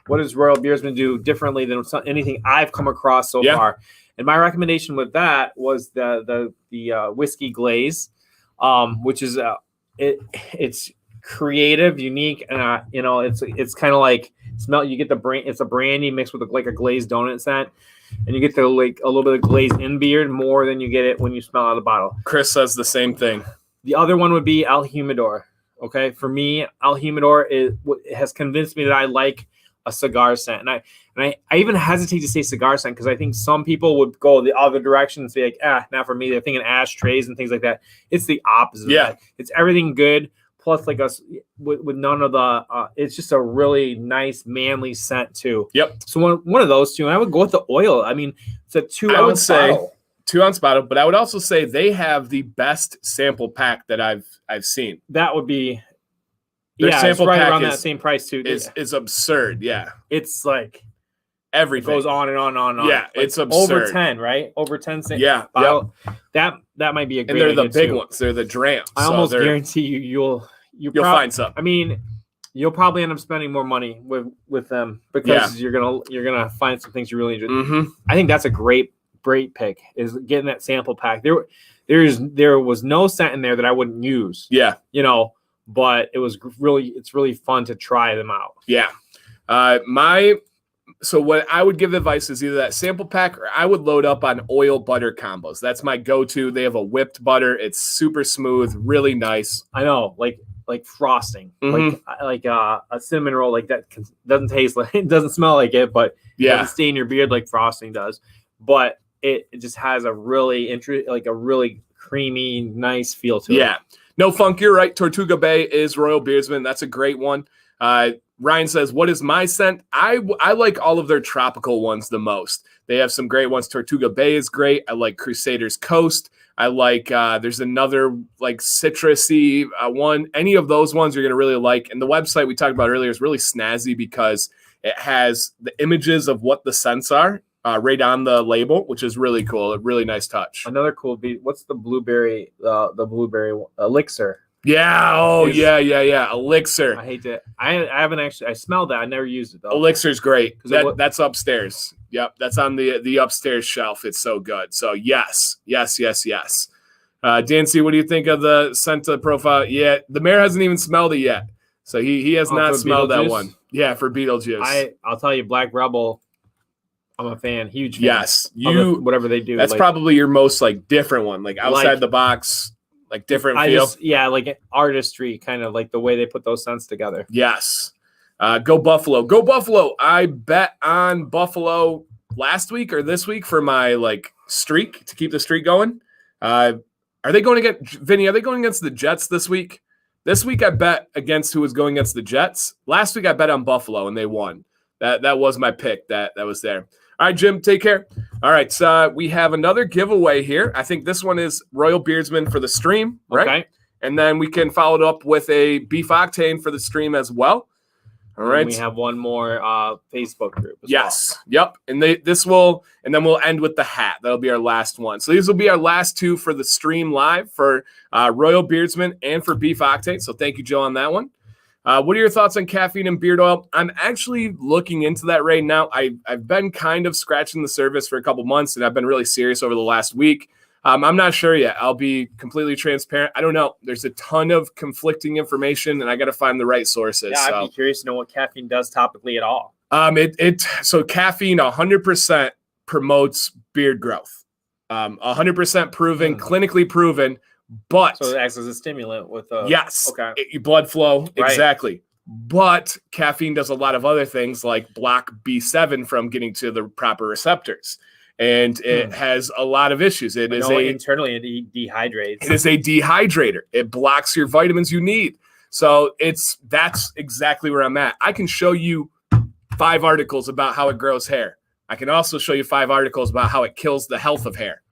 what does Royal Beardsman do differently than anything I've come across so far? And my recommendation with that was the whiskey glaze, which is it's creative, unique, and it's kind of like smell. You get it's a brandy mixed with like a glazed donut scent, and you get a little bit of glaze in beard more than you get it when you smell out of the bottle. Chris says the same thing. The other one would be El Humidor. Okay, for me, El Humidor has convinced me that I like a cigar scent, and I even hesitate to say cigar scent because I think some people would go the other direction and say like, not for me. They're thinking ashtrays and things like that. It's the opposite. Yeah, of that. It's everything good plus like us with none of the. It's just a really nice manly scent too. Yep. So one of those two, and I would go with the oil. I mean, it's a 2 ounce bottle. 2 ounce bottle, but I would also say they have the best sample pack that I've seen. That would be. Their yeah, sample it's right pack around that same price too. Is absurd. Yeah, it's like everything goes on and on and on. Yeah, like it's absurd. Over 10, right? Over 10 cents. Yeah, bottle. Yep. That might be a great. And they're the big too. ones. They're the drams. I almost guarantee you'll find some. I mean, you'll probably end up spending more money with them because you're gonna find some things you really enjoy. Mm-hmm. I think that's a great pick. Is getting that sample pack. There was no scent in there that I wouldn't use. Yeah, but it's really fun to try them out. Yeah. So what I would give advice is either that sample pack or I would load up on oil butter combos. That's my go-to. They have a whipped butter. It's super smooth, really nice. I know, like frosting, like a cinnamon roll, like that doesn't taste like it doesn't smell like it, but it doesn't stain your beard like frosting does. But it just has a really creamy, nice feel to it. Yeah. No funk, you're right. Tortuga Bay is Royal Beardsman. That's a great one. Ryan says, what is my scent? I like all of their tropical ones the most. They have some great ones. Tortuga Bay is great. I like Crusaders Coast. I like, there's another like citrusy one. Any of those ones you're going to really like. And the website we talked about earlier is really snazzy because it has the images of what the scents are right on the label, which is really cool. A really nice touch. Another cool beat. What's the blueberry elixir? Yeah. Oh, yeah. Elixir. I hate it. I haven't actually. I smelled that. I never used it though. Elixir's great. That's upstairs. Yep, that's on the upstairs shelf. It's so good. So yes. Dan C, what do you think of the Senta profile? Yeah, the mayor hasn't even smelled it yet, so he has not smelled that one. Yeah, for Beetlejuice. I'll tell you, Black Rebel. I'm a fan, huge fan. Yes, whatever they do. That's like, probably your most like different one, like outside the box. Like different feel. Like artistry, kind of like the way they put those scents together. Yes. Go Buffalo. Go Buffalo. I bet on Buffalo last week or this week for my like streak to keep the streak going. Are they going to get Vinny? Are they going against the Jets this week? This week I bet against who was going against the Jets. Last week I bet on Buffalo and they won. That was my pick. That was there. All right, Jim, take care. All right, so we have another giveaway here. I think this one is Royal Beardsman for the stream, right? Okay. And then we can follow it up with a Beef Octane for the stream as well. All right. And we have one more Facebook group as well. Yep. And then we'll end with the hat. That'll be our last one. So these will be our last two for the stream live for Royal Beardsman and for Beef Octane. So thank you, Joe, on that one. What are your thoughts on caffeine and beard oil? I'm actually looking into that right now. I've been kind of scratching the surface for a couple months, and I've been really serious over the last week. I'm not sure yet. I'll be completely transparent. I don't know. There's a ton of conflicting information, and I got to find the right sources. Yeah, I'd be curious to know what caffeine does topically at all. So caffeine 100% promotes beard growth. 100% proven, clinically proven. But so it acts as a stimulant with yes, okay, blood flow, right. Exactly. But caffeine does a lot of other things like block B7 from getting to the proper receptors, and it has a lot of issues. Internally it dehydrates. It is a dehydrator. It blocks your vitamins you need. So that's exactly where I'm at. I can show you 5 articles about how it grows hair. I can also show you 5 articles about how it kills the health of hair.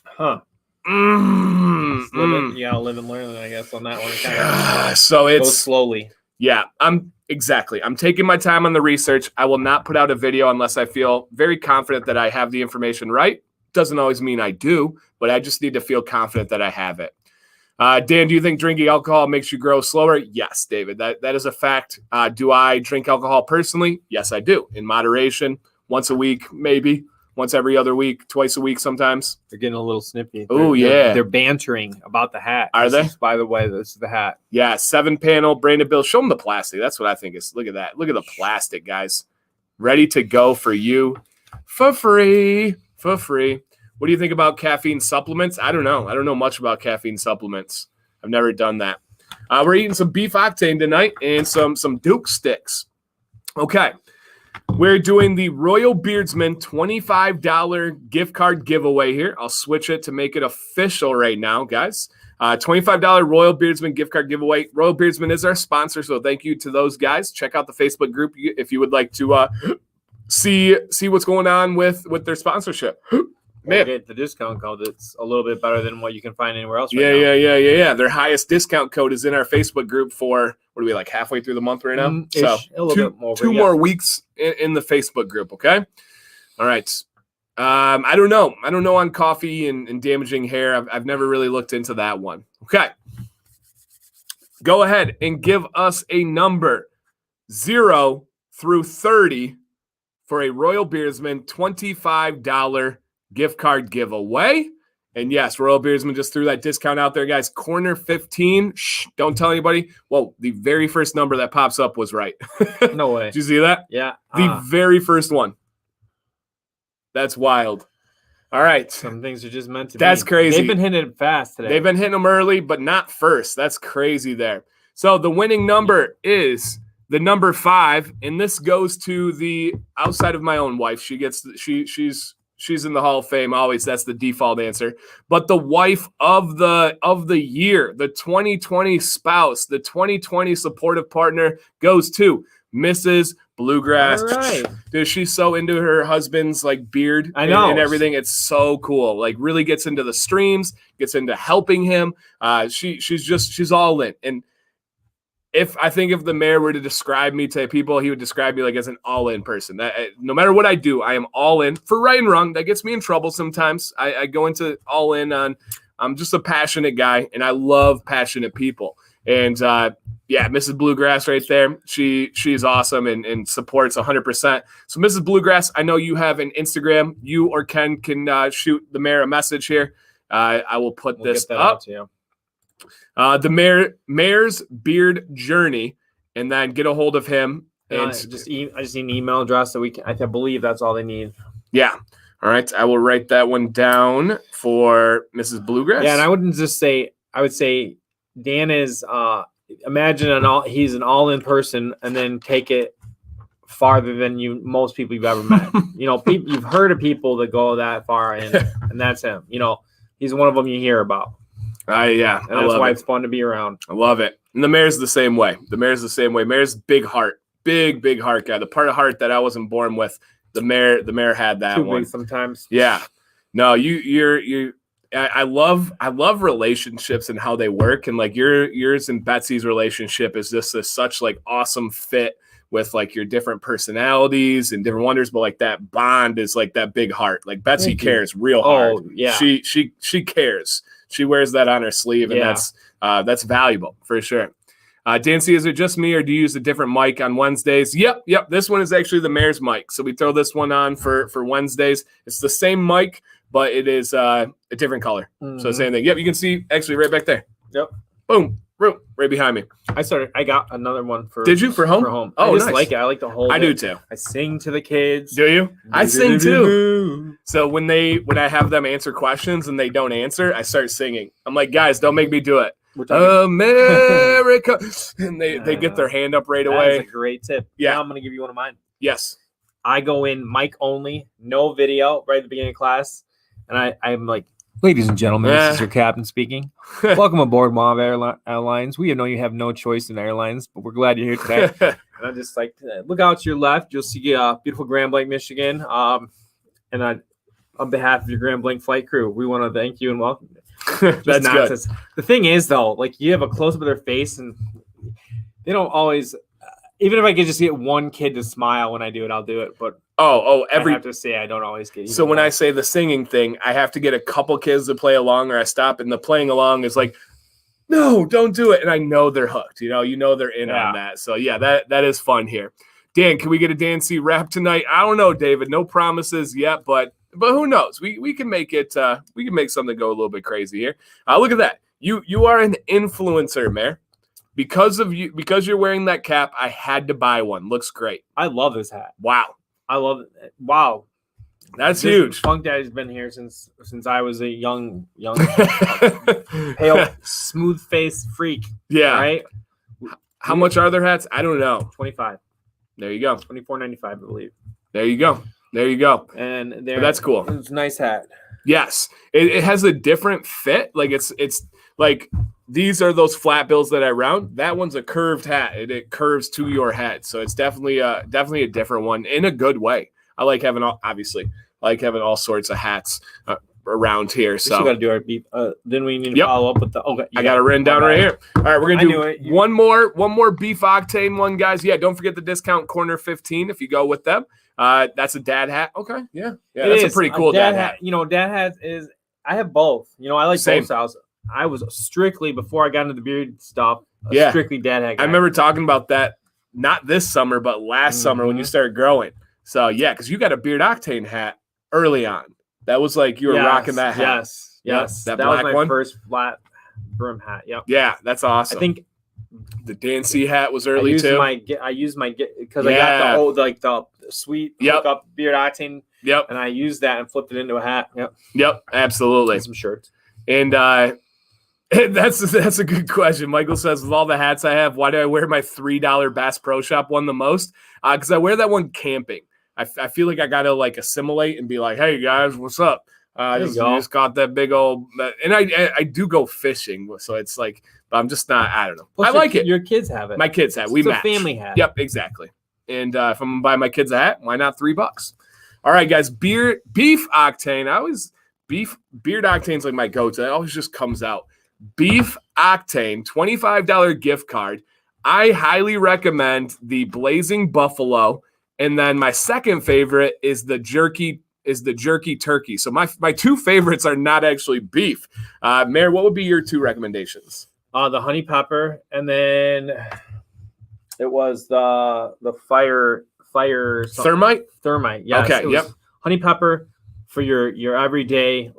Huh. You gotta live and learn, I guess, on that one. So it's goes slowly. Yeah, I'm taking my time on the research. I will not put out a video unless I feel very confident that I have the information right. Doesn't always mean I do, but I just need to feel confident that I have it. Dan, do you think drinking alcohol makes you grow slower? Yes, David, that is a fact. Do I drink alcohol personally? Yes, I do. In moderation, once a week, maybe. Once every other week, twice a week sometimes. They're getting a little snippy. Oh, yeah. They're bantering about the hat. Are they? By the way, this is the hat. Yeah, 7-panel branded bill. Show them the plastic. That's what I think is. Look at that. Look at the plastic, guys. Ready to go for you for free. For free. What do you think about caffeine supplements? I don't know. I don't know much about caffeine supplements. I've never done that. We're eating some Beef Octane tonight and some Duke sticks. Okay. We're doing the Royal Beardsman $25 gift card giveaway here. I'll switch it to make it official right now, guys. $25 Royal Beardsman gift card giveaway. Royal Beardsman is our sponsor, so thank you to those guys. Check out the Facebook group if you would like to see what's going on with their sponsorship. Man, get the discount code. It's a little bit better than what you can find anywhere else. Yeah. Their highest discount code is in our Facebook group for, what are we, like halfway through the month right now? So a little bit more, two more weeks in the Facebook group. Okay. All right. I don't know. I don't know on coffee and damaging hair. I've never really looked into that one. Okay. Go ahead and give us a number 0 through 30 for a Royal Beardsman $25 gift card giveaway. And yes, Royal Beardsman just threw that discount out there, guys. Corner 15. Shh, don't tell anybody. Whoa, the very first number that pops up was right. No way. Did you see that? Yeah. The very first one. That's wild. All right. Some things are just meant to be. That's crazy. They've been hitting it fast today. They've been hitting them early, but not first. That's crazy there. So the winning number is the number 5, and this goes to the outside of my own wife. She's she's in the Hall of Fame always. That's the default answer. But the wife of the year, the 2020 spouse, the 2020 supportive partner goes to Mrs. Bluegrass. All right. Dude, she's so into her husband's like beard I know. and everything. It's so cool. Like really gets into the streams, gets into helping him. She's all in. And if the mayor were to describe me to people, he would describe me like as an all-in person. No matter what I do, I am all in for right and wrong. That gets me in trouble sometimes. I go into all in on. I'm just a passionate guy, and I love passionate people. And Mrs. Bluegrass right there. She's awesome and supports 100%. So Mrs. Bluegrass, I know you have an Instagram. You or Ken can shoot the mayor a message here. I will put this up. The Mayor's Beard Journey, and then get a hold of him. And I just need an email address so we can. I believe that's all they need. Yeah. All right. I will write that one down for Mrs. Bluegrass. Yeah, and I wouldn't just say. I would say Dan is. Imagine he's an all-in person, and then take it farther than most people you've ever met. You've heard of people that go that far, and that's him. He's one of them you hear about. And that's why it's fun to be around. I love it. And the mayor's the same way. Mayor's big heart, big heart guy. The part of heart that I wasn't born with, the mayor had that one. Sometimes. Yeah. No, I love relationships and how they work. And like yours and Betsy's relationship is just such like awesome fit with like your different personalities and different wonders. But like that bond is like that big heart. Like Betsy cares real hard. Oh yeah. She cares. She wears that on her sleeve, and that's valuable for sure. Dancy, is it just me, or do you use a different mic on Wednesdays? Yep. This one is actually the mayor's mic, so we throw this one on for Wednesdays. It's the same mic, but it is a different color. Mm-hmm. So same thing. Yep, you can see actually right back there. Yep. Boom, right behind me. I got another one for. Did you for home? For home. Oh, I just nice. like it. I like to hold. I do too. I sing to the kids. Do you? I sing too. So when I have them answer questions and they don't answer, I start singing. I'm like, guys, don't make me do it. America, and they get their hand up right away. That's a great tip. Yeah, now I'm gonna give you one of mine. Yes. I go in mic only, no video, right at the beginning of class, and I'm like, ladies and gentlemen, this is your captain speaking. Welcome aboard Mauve Airlines. We know you have no choice in airlines, but we're glad you're here today. And I'm just like, look out to your left. You'll see beautiful Grand Blanc, Michigan. And on behalf of your Grand Blanc flight crew, we want to thank you and welcome you. That's good. The thing is, though, like you have a close-up of their face, and they don't always even if I could just get one kid to smile when I do it, I'll do it. But I have to say I don't always get. So when I say the singing thing, I have to get a couple kids to play along, or I stop, and the playing along is like, no, don't do it. And I know they're hooked. They're in on that. So yeah, that is fun here. Dan, can we get a Dan C rap tonight? I don't know, David. No promises yet, but who knows? We can make it. We can make something go a little bit crazy here. Look at that. You are an influencer, Mayor. Because you're wearing that cap, I had to buy one. Looks great. I love this hat. Wow. I love it. Wow. That's huge. Funk Daddy's been here since I was a young pale, smooth-faced freak. Yeah. Right? How much are their hats? I don't know. $25. There you go. $24.95, I believe. There you go. And that's cool. It's a nice hat. Yes. It has a different fit. Like it's like these are those flat bills that I round. That one's a curved hat. It curves to your head. So it's definitely a different one in a good way. I like having all sorts of hats around here. So we got to do our beef. Then we need to follow up with the. Okay, I got it written down right here. All right, we're gonna do one more beef octane one, guys. Yeah, don't forget the discount corner 15 if you go with them. That's a dad hat. Okay, yeah, that's a pretty cool dad hat. Dad hat is. I have both. I like both styles. I was strictly before I got into the beard stuff. Strictly dad hat guy. I remember talking about that not this summer, but last summer when you started growing. So yeah, because you got a beard octane hat early on. That was like you were rocking that hat. Yes. That black was my one? First flat brim hat. Yep. Yeah, that's awesome. I think the Dan C hat was early too. I used my because I got the old the sweet hook up beard octane. Yep. And I used that and flipped it into a hat. Yep. Absolutely. And some shirts. And that's a good question. Michael says, of all the hats I have, why do I wear my $3 Bass Pro Shop one the most? Because I wear that one camping. I feel like I got to like assimilate and be like, hey guys, what's up? Just got that big old, and I do go fishing. So it's like, but I'm just not, I don't know. Plus I like it. Your kids have it. My kids have, we match. It's a family hat. Yep, exactly. And if I'm gonna buy my kids a hat, why not $3? All right, guys, beef Octane. Beard Octane's like my go-to. It always just comes out. Beef Octane, $25 gift card. I highly recommend the Blazing Buffalo. And then my second favorite is the Jerky turkey. So my two favorites are not actually beef. Mayor, what would be your two recommendations? The honey pepper, and then it was the fire thermite. Yes. Okay. Yep. Honey pepper for your everyday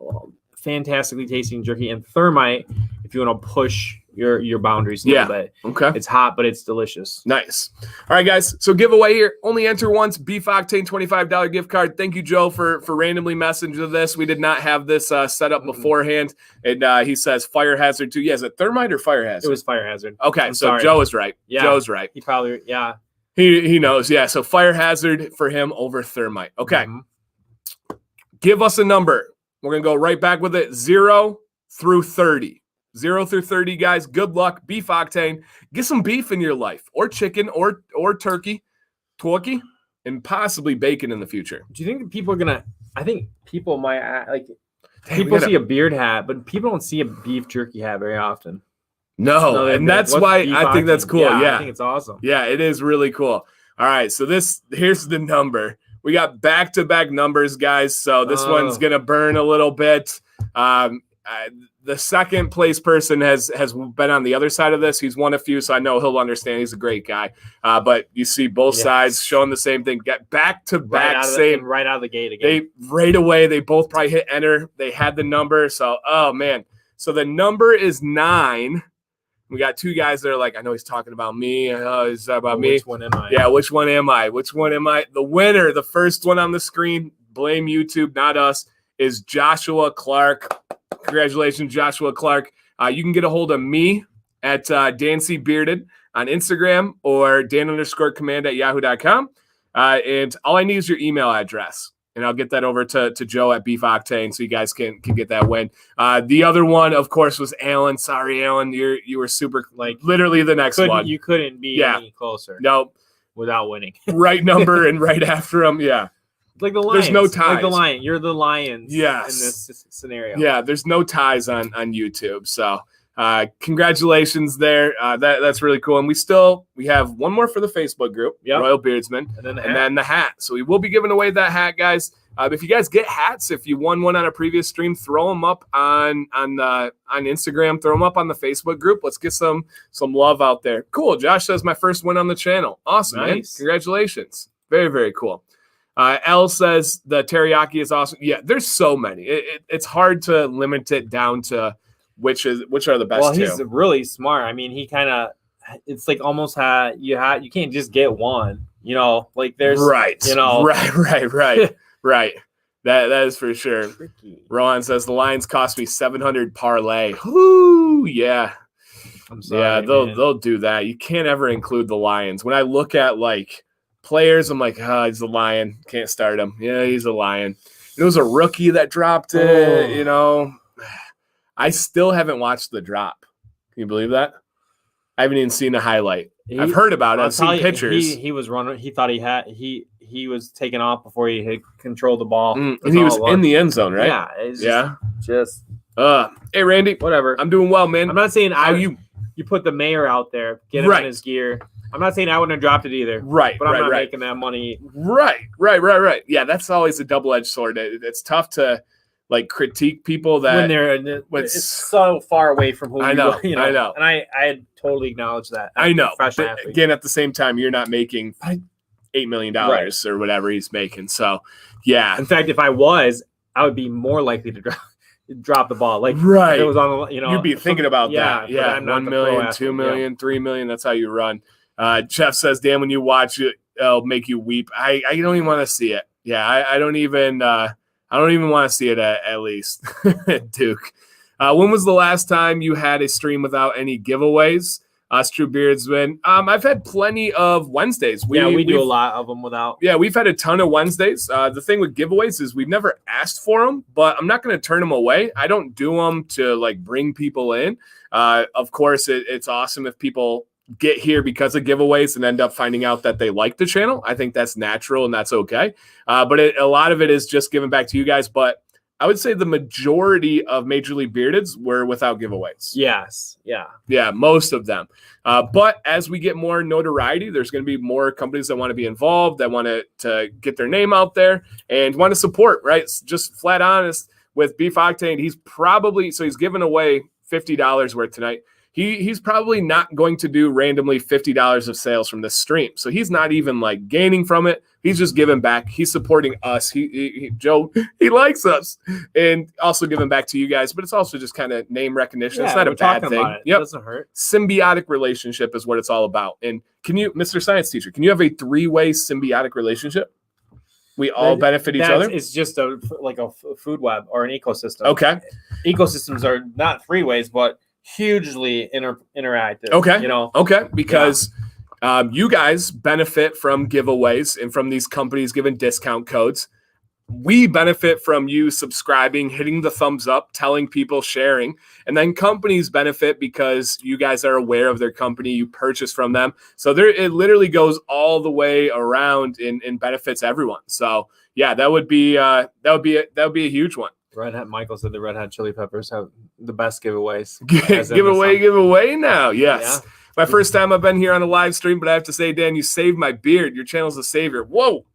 fantastically tasting jerky, and thermite if you want to push your boundaries a little bit. Okay. It's hot, but it's delicious. Nice. All right, guys. So giveaway here. Only enter once. Beef Octane $25 gift card. Thank you, Joe, for randomly messaging this. We did not have this set up beforehand. And he says fire hazard too. Yeah, is it thermite or fire hazard? It was fire hazard. Okay, so Joe is right. Yeah. Joe's right. He probably, yeah. He knows. Yeah, so fire hazard for him over thermite. Okay. Give us a number. We're going to go right back with it. 0 through 30. 0 through 30, guys. Good luck. Beef Octane. Get some beef in your life, or chicken, or turkey, and possibly bacon in the future. Do you think that people are gonna? I think people might like. People see a beard hat, but people don't see a beef jerky hat very often. No, and that's why I think that's cool. Yeah, I think it's awesome. Yeah, it is really cool. All right, so here's the number. We got back-to-back numbers, guys. So this one's gonna burn a little bit. The second place person has been on the other side of this. He's won a few, so I know he'll understand. He's a great guy. But you see both sides showing the same thing. Get back to back, same right out of the gate again. Right away. They both probably hit enter. They had the number. So man. So the number is 9. We got two guys that are like, I know he's talking about me. I know he's talking about me. Which one am I? Yeah, which one am I? Which one am I? The winner, the first one on the screen. Blame YouTube, not us. Is Joshua Clark. Congratulations, Joshua Clark. You can get a hold of me at DanCBearded on Instagram or Dan_command@yahoo.com. And all I need is your email address. And I'll get that over to Joe at Beef Octane so you guys can get that win. The other one, of course, was Alan. Sorry, Alan. You were super, like, literally the next one. You couldn't be any closer. No. Without winning. Right number and right after him. Yeah. Like the Lions. There's no ties. Like the Lion. You're the Lions in this scenario. Yeah, there's no ties on YouTube. So congratulations there. That's really cool. And we have one more for the Facebook group, Royal Beardsmen, and then the hat. So we will be giving away that hat, guys. If you guys get hats, if you won one on a previous stream, throw them up on Instagram, throw them up on the Facebook group. Let's get some love out there. Cool. Josh says my first win on the channel. Awesome, man. Congratulations. Very, very cool. Elle says the teriyaki is awesome. Yeah, there's so many. It's hard to limit it down to which are the best. Well, he's really smart. I mean, he kind of, it's like almost you can't just get one. You know, like there's right. You know, right. That is for sure. Tricky. Rowan says the Lions cost me $700 parlay. Whoo, yeah. I'm sorry. Yeah, they'll do that. You can't ever include the Lions. When I look at like players, I'm like, he's a Lion. Can't start him. Yeah, he's a Lion. It was a rookie that dropped it, you know. I still haven't watched the drop. Can you believe that? I haven't even seen a highlight. I've heard about it. I've seen pictures. He was running. He thought he was taking off before he had controlled the ball. And he was in the end zone, right? Yeah. It's just hey, Randy. Whatever. I'm doing well, man. I'm not saying you put the mayor out there, get him in his gear. I'm not saying I wouldn't have dropped it either. Right. But I'm not making that money. Right. Yeah, that's always a double-edged sword. It's tough to like critique people that when it's so far away from who I know. I know. And I totally acknowledge that. I know. But again, at the same time, you're not making $8 million or whatever he's making. So yeah. In fact, if I was, I would be more likely to drop the ball. Like if it was on the, you'd be thinking about that. Yeah. 1 million, 2 million, 3 million. That's how you run. Jeff says, Dan, when you watch it, it'll make you weep. I don't even want to see it. Yeah. I don't even want to see it at least. Duke. When was the last time you had a stream without any giveaways? Us True Beardsmen. I've had plenty of Wednesdays. We do a lot of them without. Yeah, we've had a ton of Wednesdays. The thing with giveaways is we've never asked for them, but I'm not going to turn them away. I don't do them to like bring people in. Of course, it's awesome if people get here because of giveaways and end up finding out that they like the channel. I think that's natural and that's okay. But a lot of it is just giving back to you guys. But I would say the majority of Mayjorly Beardeds were without giveaways. Yes. Yeah. Yeah, most of them. But as we get more notoriety, there's going to be more companies that want to be involved, that want to get their name out there and want to support, right? It's just flat honest with Beef Octane. He's giving away $50 worth tonight. He's probably not going to do randomly $50 of sales from this stream. So he's not even like gaining from it. He's just giving back. He's supporting us. Joe, he likes us, and also giving back to you guys. But it's also just kind of name recognition. Yeah, it's not a bad thing. It doesn't hurt. Symbiotic relationship is what it's all about. And can you, Mr. Science Teacher, can you have a 3-way symbiotic relationship? We all benefit each other. It's just a food web or an ecosystem. Okay. Ecosystems are not 3 ways, but hugely interactive. Okay. Okay. Because you guys benefit from giveaways and from these companies giving discount codes. We benefit from you subscribing, hitting the thumbs up, telling people, sharing. And then companies benefit because you guys are aware of their company, you purchase from them. So it literally goes all the way around and benefits everyone. So yeah, that would be a huge one. Michael said the Red Hot Chili Peppers have the best giveaways. Giveaway now. Yes. Yeah. My first time I've been here on a live stream, but I have to say, Dan, you saved my beard. Your channel's a savior. Whoa.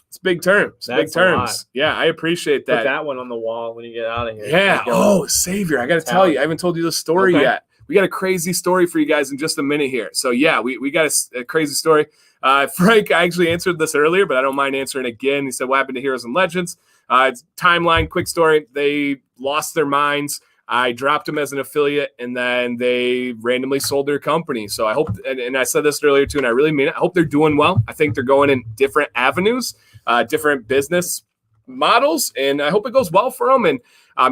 It's big terms. Big terms. Yeah, I appreciate that. Put that one on the wall when you get out of here. Yeah. Oh, savior. I got to tell you, I haven't told you the story yet. We got a crazy story for you guys in just a minute here. So yeah, we got a crazy story. Frank, I actually answered this earlier, but I don't mind answering again. He said, what happened to Heroes and Legends? Timeline, quick story. They lost their minds. I dropped them as an affiliate, and then they randomly sold their company. So I hope, and I said this earlier too, and I really mean it. I hope they're doing well. I think they're going in different avenues, different business models, and I hope it goes well for them. And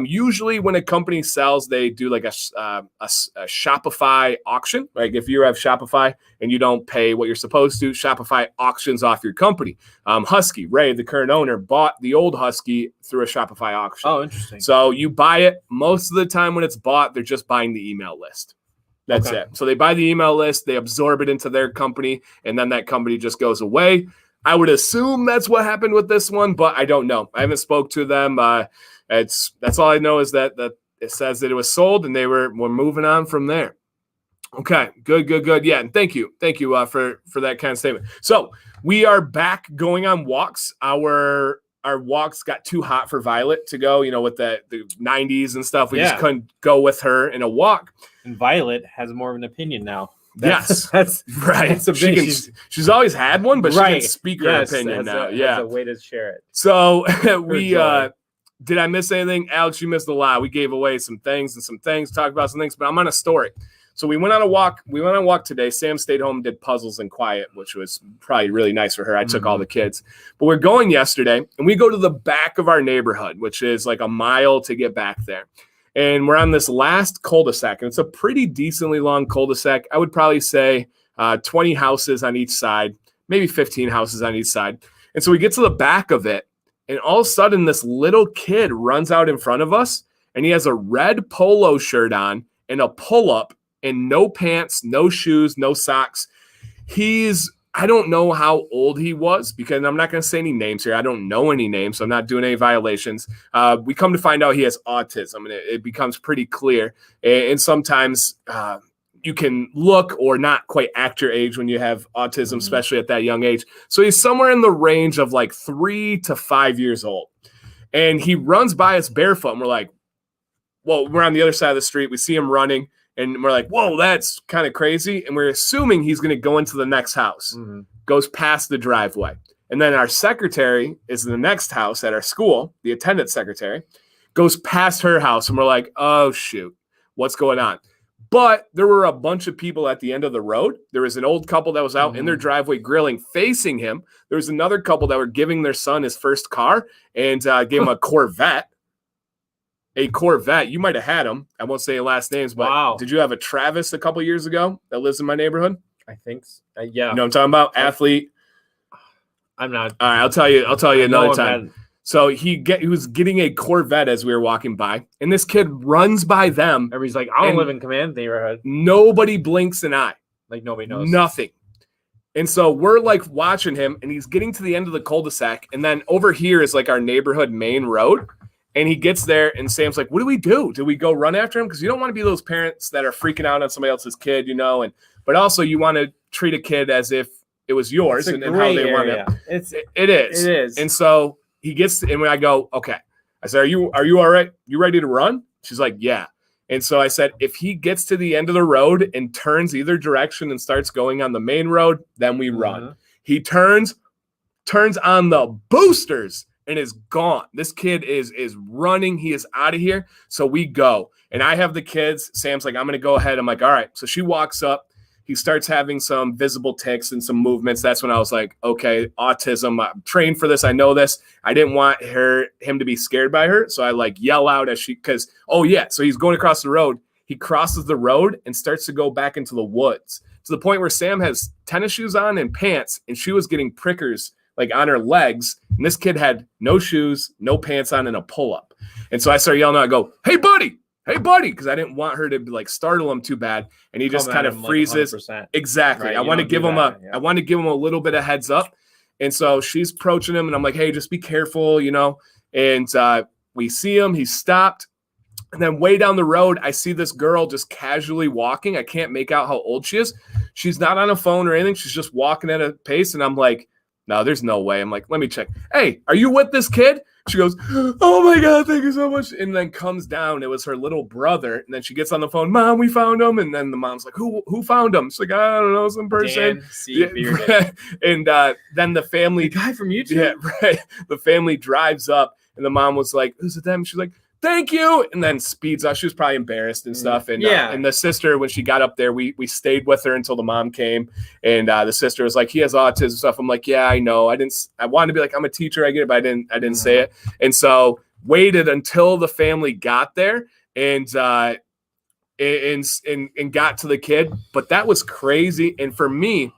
usually when a company sells, they do like a Shopify auction. Like if you have Shopify and you don't pay what you're supposed to, Shopify auctions off your company. Husky, Ray, the current owner, bought the old Husky through a Shopify auction. Oh, interesting. So you buy it. Most of the time when it's bought, they're just buying the email list. That's it. So they buy the email list, they absorb it into their company, and then that company just goes away. I would assume that's what happened with this one, but I don't know. I haven't spoke to them. That's all I know is that it says that it was sold and we're moving on from there. Okay, good. Yeah, and thank you for that kind of statement. So we are back going on walks. Our walks got too hot for Violet to go. With the 90s and stuff, we just couldn't go with her in a walk. And Violet has more of an opinion now. That's right. That's she's always had one, but she can speak her opinion now. That's a way to share it. So we did I miss anything? Alex, you missed a lot. We gave away some things, talked about some things, but I'm on a story. So we went on a walk. Today. Sam stayed home and did puzzles in quiet, which was probably really nice for her. I took all the kids. But we're going yesterday, and we go to the back of our neighborhood, which is like a mile to get back there. And we're on this last cul-de-sac, and it's a pretty decently long cul-de-sac. I would probably say 20 houses on each side, maybe 15 houses on each side. And so we get to the back of it, and all of a sudden this little kid runs out in front of us, and he has a red polo shirt on and a pull-up and no pants, no shoes, no socks. I don't know how old he was because I'm not going to say any names here. I don't know any names, so I'm not doing any violations. We come to find out he has autism, and it becomes pretty clear. And sometimes you can look or not quite act your age when you have autism, especially at that young age. So he's somewhere in the range of like 3 to 5 years old. And he runs by us barefoot, and we're like, well, we're on the other side of the street. We see him running. And we're like, whoa, that's kind of crazy. And we're assuming he's going to go into the next house, goes past the driveway. And then our secretary is in the next house at our school, the attendant secretary, goes past her house. And we're like, oh, shoot, what's going on? But there were a bunch of people at the end of the road. There was an old couple that was out in their driveway grilling, facing him. There was another couple that were giving their son his first car and gave him a Corvette. a Corvette. You might have had him. I won't say your last names, but did you have a Travis a couple years ago that lives in my neighborhood? I think so. Yeah. You know what I'm talking about? Athlete. I'm not. All right, I'll tell you another time. So he was getting a Corvette as we were walking by, and this kid runs by them. Everybody's like, I don't live in Command neighborhood. Nobody blinks an eye. Like nobody knows. Nothing. And so we're like watching him, and he's getting to the end of the cul-de-sac, and then over here is like our neighborhood main road. And he gets there, and Sam's like, what do we do? Do we go run after him? Because you don't want to be those parents that are freaking out on somebody else's kid, you know, but also you want to treat a kid as if it was yours and how they want it. It is. And so he gets, and when I go, okay, I said, are you all right? You ready to run? She's like, yeah. And so I said, if he gets to the end of the road and turns either direction and starts going on the main road, then we run. He turns on the boosters and is gone. This kid is running. He is out of here. So we go. And I have the kids. Sam's like, I'm going to go ahead. I'm like, all right. So she walks up. He starts having some visible tics and some movements. That's when I was like, okay, autism. I'm trained for this. I know this. I didn't want him to be scared by her. So I like yell out as so he's going across the road. He crosses the road and starts to go back into the woods to the point where Sam has tennis shoes on and pants, and she was getting prickers like on her legs. And this kid had no shoes, no pants on, and a pull-up. And so I started yelling out, I go, hey, buddy, because I didn't want her to like startle him too bad. And he just kind of freezes. Like exactly. Right, I want to give him a little bit of heads up. And so she's approaching him, and I'm like, hey, just be careful, you know. And we see him. He's stopped. And then way down the road, I see this girl just casually walking. I can't make out how old she is. She's not on a phone or anything. She's just walking at a pace. And I'm like, no, there's no way. I'm like, let me check. Hey, are you with this kid? She goes, oh my God, thank you so much. And then comes down. It was her little brother. And then she gets on the phone, Mom, we found him. And then the mom's like, who found him? She's like, I don't know, some person. DanCBearded. And then the family. The guy from YouTube? Yeah, right. The family drives up. And the mom was like, is it them? She's like, thank you. And then speeds up. She was probably embarrassed and stuff. And and the sister, when she got up there, we stayed with her until the mom came. And the sister was like, he has autism stuff. I'm like, yeah, I know. I wanted to be like, I'm a teacher. I get it, but I didn't say it. And so waited until the family got there and got to the kid. But that was crazy. And for me,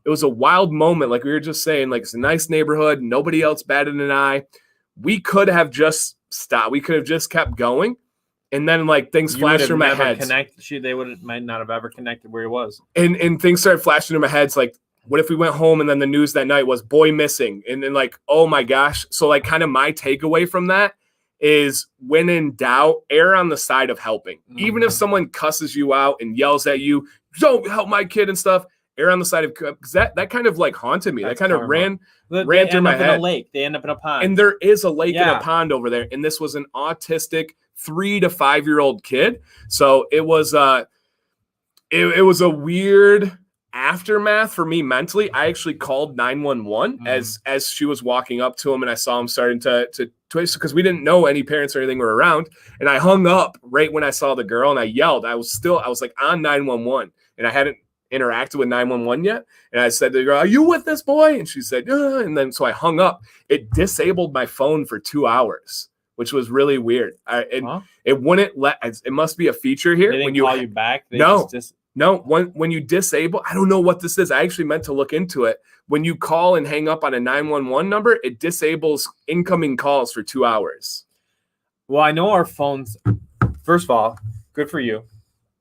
it was a wild moment. Like we were just saying, like, it's a nice neighborhood. Nobody else batted an eye. We could have just stopped. We could have just kept going, and then like things flashed through my head. They might not have ever connected where he was. And things started flashing in my heads. Like, what if we went home and then the news that night was boy missing? And then like, oh my gosh. So like, kind of my takeaway from that is, when in doubt, err on the side of helping. Even if someone cusses you out and yells at you, don't help my kid and stuff. Err on the side of, because that kind of like haunted me. That kind of ran through my head. In a lake. They end up in a pond. And there is a lake and a pond over there. And this was an autistic 3 to 5 year old kid. So it was it was a weird aftermath for me mentally. I actually called 911 as she was walking up to him, and I saw him starting to twist, because we didn't know any parents or anything were around. And I hung up right when I saw the girl, and I yelled. I was like on 911, and I hadn't interacted with 911 yet. And I said to the girl, are you with this boy? And she said, yeah. And then so I hung up. It disabled my phone for 2 hours, which was really weird. It wouldn't let. It must be a feature here. They didn't call you back. No. When you disable, I don't know what this is. I actually meant to look into it. When you call and hang up on a 911 number, it disables incoming calls for 2 hours. Well, I know our phones. First of all, good for you.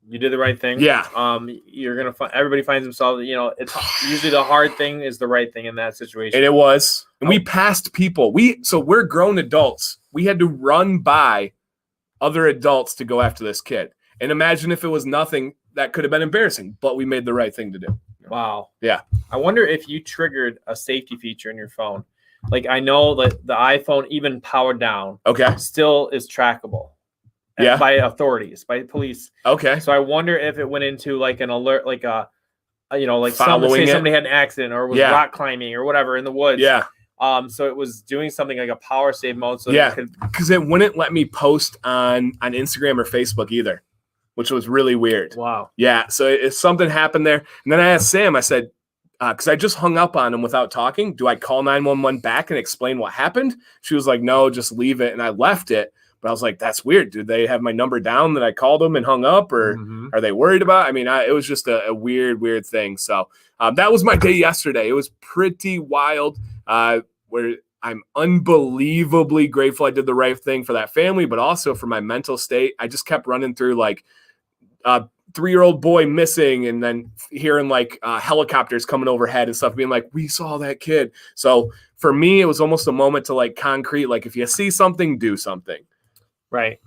You did the right thing. Yeah. You're gonna find, everybody finds themselves. You know, it's usually the hard thing is the right thing in that situation. And it was. And we passed people. So we're grown adults. We had to run by other adults to go after this kid. And imagine if it was nothing, that could have been embarrassing. But we made the right thing to do. Wow. Yeah. I wonder if you triggered a safety feature in your phone. Like, I know that the iPhone, even powered down, still is trackable. By authorities, by police. Okay. So I wonder if it went into like an alert, like somebody had an accident or was rock climbing or whatever in the woods. Yeah. So it was doing something like a power save mode. So because it wouldn't let me post on Instagram or Facebook either, which was really weird. Wow. Yeah. So if something happened there, and then I asked Sam, I said, because I just hung up on him without talking, do I call 911 back and explain what happened? She was like, no, just leave it. And I left it. But I was like, that's weird. Did they have my number down that I called them and hung up, or are they worried about? I mean, it was just a weird thing. So that was my day yesterday. It was pretty wild. Where I'm unbelievably grateful I did the right thing for that family, but also for my mental state. I just kept running through like 3-year-old boy missing, and then hearing like helicopters coming overhead and stuff, being like, we saw that kid. So for me, it was almost a moment to like concrete, like if you see something, do something. Right.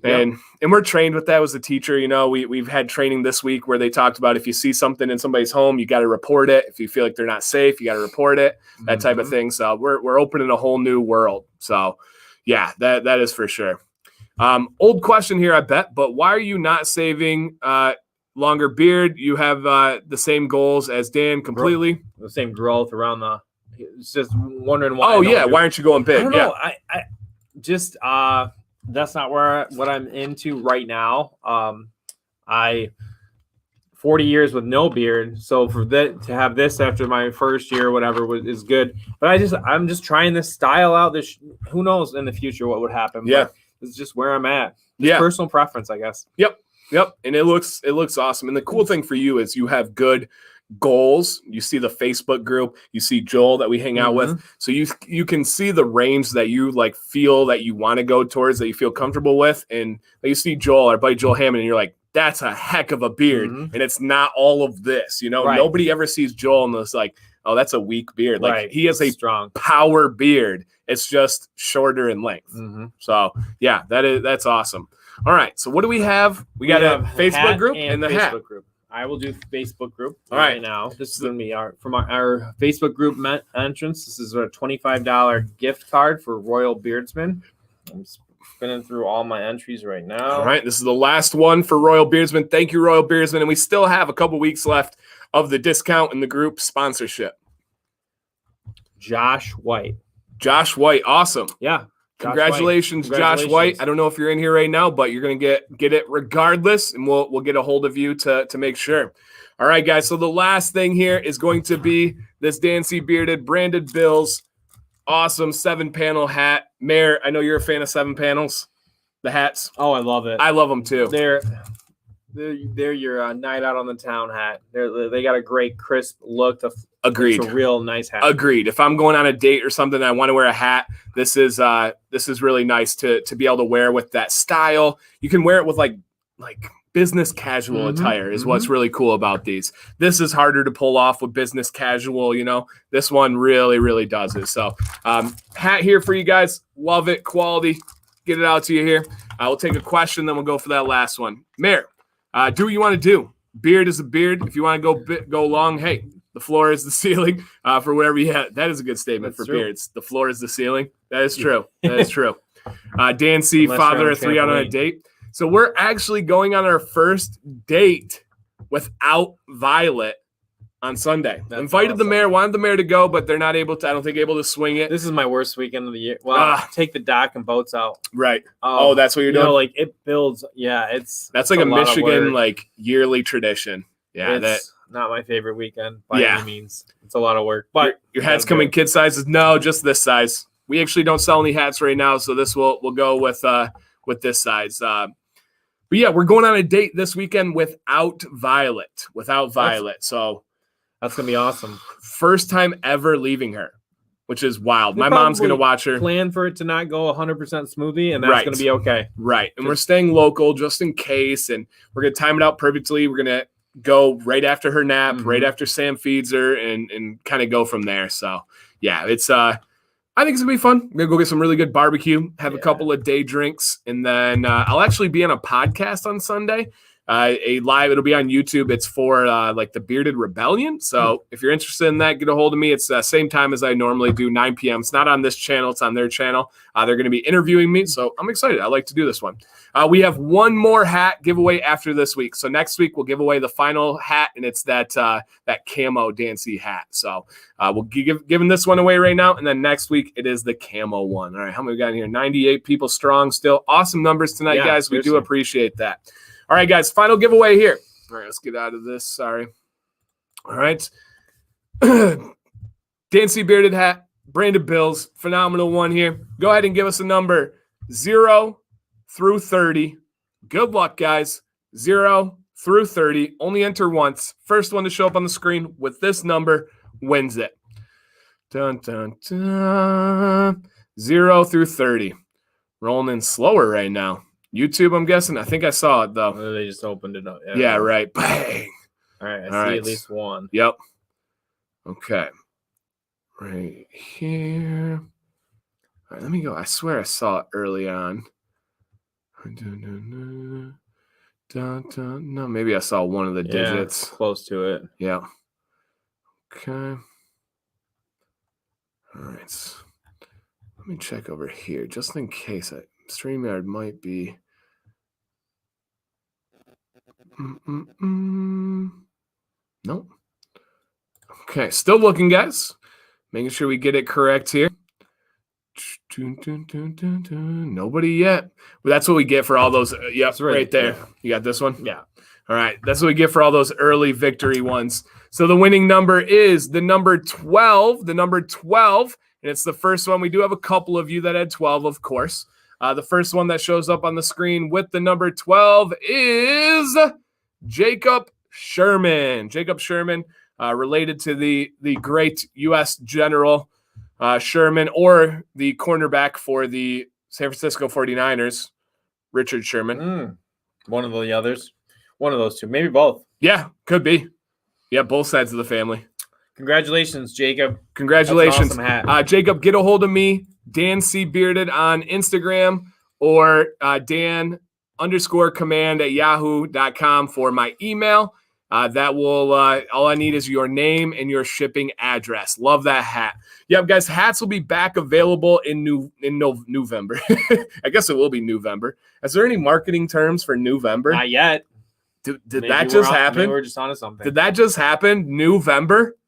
And we're trained with that as a teacher. You know, we've had training this week where they talked about if you see something in somebody's home, you got to report it. If you feel like they're not safe, you got to report it, that type of thing. So we're opening a whole new world. So yeah, that is for sure. Old question here, I bet, but why are you not saving longer beard? You have the same goals as Dan completely. The same growth around it's just wondering why. Oh yeah. Why aren't you going big? I don't know. I just, that's not what I'm into right now. 40 years with no beard, so for that to have this after my first year or whatever is good. But I'm just trying this style out. Who knows in the future what would happen? Yeah, but it's just where I'm at. Just personal preference, I guess. Yep. And it looks awesome. And the cool thing for you is you have good goals. You see the Facebook group, you see Joel that we hang out with, so you can see the range that you like feel that you want to go towards, that you feel comfortable with. And you see Joel, our buddy Joel Hammond, and you're like, that's a heck of a beard, and it's not all of this, you know. Nobody ever sees Joel and it's like, oh, that's a weak beard. Like he has a strong power beard. It's just shorter in length. So yeah, that's awesome. All right, so what do we have? We got a Facebook group and the hat group. I will do Facebook group right now. This is going to be from our Facebook group entrance. This is a $25 gift card for Royal Beardsmen. I'm spinning through all my entries right now. All right, this is the last one for Royal Beardsmen. Thank you, Royal Beardsmen. And we still have a couple weeks left of the discount in the group sponsorship. Josh White. Awesome. Yeah. Congratulations, Josh White. I don't know if you're in here right now, but you're going to get it regardless, and we'll get a hold of you to make sure. All right, guys. So the last thing here is going to be this DanCBearded branded Bills awesome 7-panel hat. Mayor, I know you're a fan of 7 panels, the hats. Oh, I love it. I love them too. They're your night out on the town hat. They got a great crisp look. Agreed. It's a real nice hat. Agreed. If I'm going on a date or something and I want to wear a hat, this is really nice to be able to wear with that style. You can wear it with like business casual attire is what's really cool about these. This is harder to pull off with business casual, you know. This one really does it. So hat here for you guys. Love it. Quality. Get it out to you here. We'll take a question, then we'll go for that last one. Mayor, do what you want to do. Beard is a beard. If you want to go long, hey, the floor is the ceiling for whatever you have. That is a good statement. That's for true. Beards. The floor is the ceiling. That is true. That is true. Dan C, father of 3 out on a date. So we're actually going on our first date without Violet on Sunday. That's Invited awesome. The mayor, wanted the mayor to go, but they're not able to. I don't think able to swing it. This is my worst weekend of the year. Well, take the dock and boats out. Right. Oh, that's what you're doing? Like it builds. Yeah, that's like a Michigan like yearly tradition. Yeah, that's not my favorite weekend by any means. It's a lot of work. But your hats come in kid sizes? No, just this size. We actually don't sell any hats right now, so this we'll go with this size. But yeah, we're going on a date this weekend without Violet. So that's gonna be awesome. First time ever leaving her, which is wild. My mom's gonna watch her. Plan for it to not go 100% smoothly, and that's gonna be okay. Right, and we're staying local just in case, and we're gonna time it out perfectly. We're gonna go right after her nap, right after Sam feeds her, and kind of go from there. So yeah, it's I think it's gonna be fun. We're gonna go get some really good barbecue, have a couple of day drinks, and then I'll actually be on a podcast on Sunday. It'll be on YouTube. It's for like the Bearded Rebellion. So if you're interested in that, get a hold of me. It's the same time as I normally do, 9 p.m. It's not on this channel. It's on their channel. They're going to be interviewing me. So I'm excited. I like to do this one. We have one more hat giveaway after this week. So next week we'll give away the final hat, and it's that camo DanC hat. So we'll giving this one away right now. And then next week it is the camo one. All right. How many we got in here? 98 people strong still. Awesome numbers tonight, guys. Seriously. We do appreciate that. All right, guys, final giveaway here. All right, let's get out of this. Sorry. All right. DanCBearded hat, branded Bills, phenomenal one here. Go ahead and give us a number 0 through 30. Good luck, guys. 0 through 30. Only enter once. First one to show up on the screen with this number wins it. Dun, dun, dun. 0 through 30. Rolling in slower right now. YouTube, I'm guessing. I think I saw it, though. They just opened it up. Yeah, right. Bang. All right, I see at least one. Yep. Okay. Right here. All right, let me go. I swear I saw it early on. No, maybe I saw one of the digits. Close to it. Yeah. Okay. All right. Let me check over here just in case. StreamYard might be. Nope. Okay, still looking, guys. Making sure we get it correct here. Nobody yet. But that's what we get for all those. Yep, right there. Yeah. You got this one? Yeah. All right. That's what we get for all those early victory ones. So the winning number is the number 12. The number 12. And it's the first one. We do have a couple of you that had 12, of course. The first one that shows up on the screen with the number 12 is Jacob Sherman. Jacob Sherman, related to the great U.S. General Sherman, or the cornerback for the San Francisco 49ers, Richard Sherman. One of the others. One of those two. Maybe both. Yeah, could be. Yeah, both sides of the family. Congratulations, Jacob. Congratulations. That's an awesome hat. Jacob, get a hold of me, DanCBearded on Instagram, or Dan_command@yahoo.com for my email. That will all I need is your name and your shipping address. Love that hat. Yep, guys, hats will be back available in November. I guess it will be November. Is there any marketing terms for November? Not yet. Did that just happen? Maybe we're just onto something. Did that just happen? November?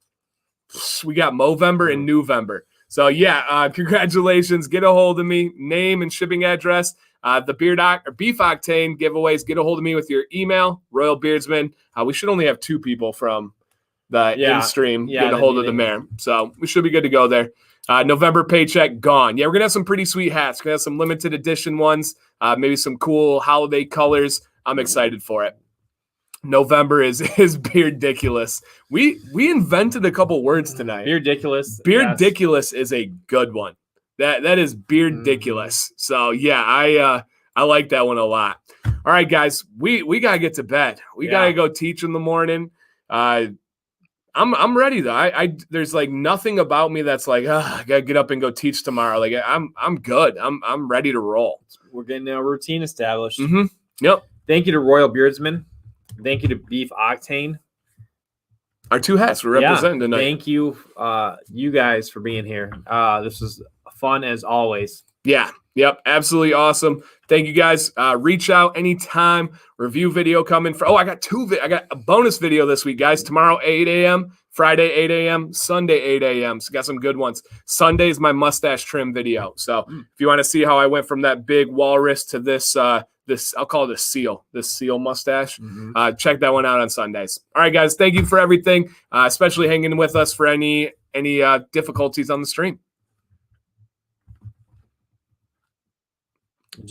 We got Movember and November. So yeah, congratulations. Get a hold of me, name and shipping address. The Beef Octane giveaways, get a hold of me with your email, Royal Beardsmen. We should only have 2 people from the in-stream get a hold of the mayor. So we should be good to go there. November paycheck gone. Yeah, we're going to have some pretty sweet hats. We're going to have some limited edition ones, maybe some cool holiday colors. I'm excited for it. November is Beardiculous. We invented a couple words tonight. Beardiculous. Beardiculous is a good one. That is Beardiculous. So yeah, I like that one a lot. All right, guys, we gotta get to bed. We gotta go teach in the morning. I'm ready though. There's like nothing about me that's like, I gotta get up and go teach tomorrow. Like I'm good. I'm ready to roll. We're getting a routine established. Yep. Thank you to Royal Beardsmen. Thank you to Beef Octane. Our 2 hats we're representing tonight. Thank you, you guys, for being here. This was fun as always. Yeah. Yep. Absolutely awesome. Thank you guys. Reach out anytime. Review video coming. I got I got a bonus video this week, guys. Tomorrow, 8 a.m. Friday, 8 a.m. Sunday, 8 a.m. So got some good ones. Sunday is my mustache trim video. So if you want to see how I went from that big walrus to this, I'll call it this seal mustache. Check that one out on Sundays. All right, guys. Thank you for everything, especially hanging with us for any difficulties on the stream.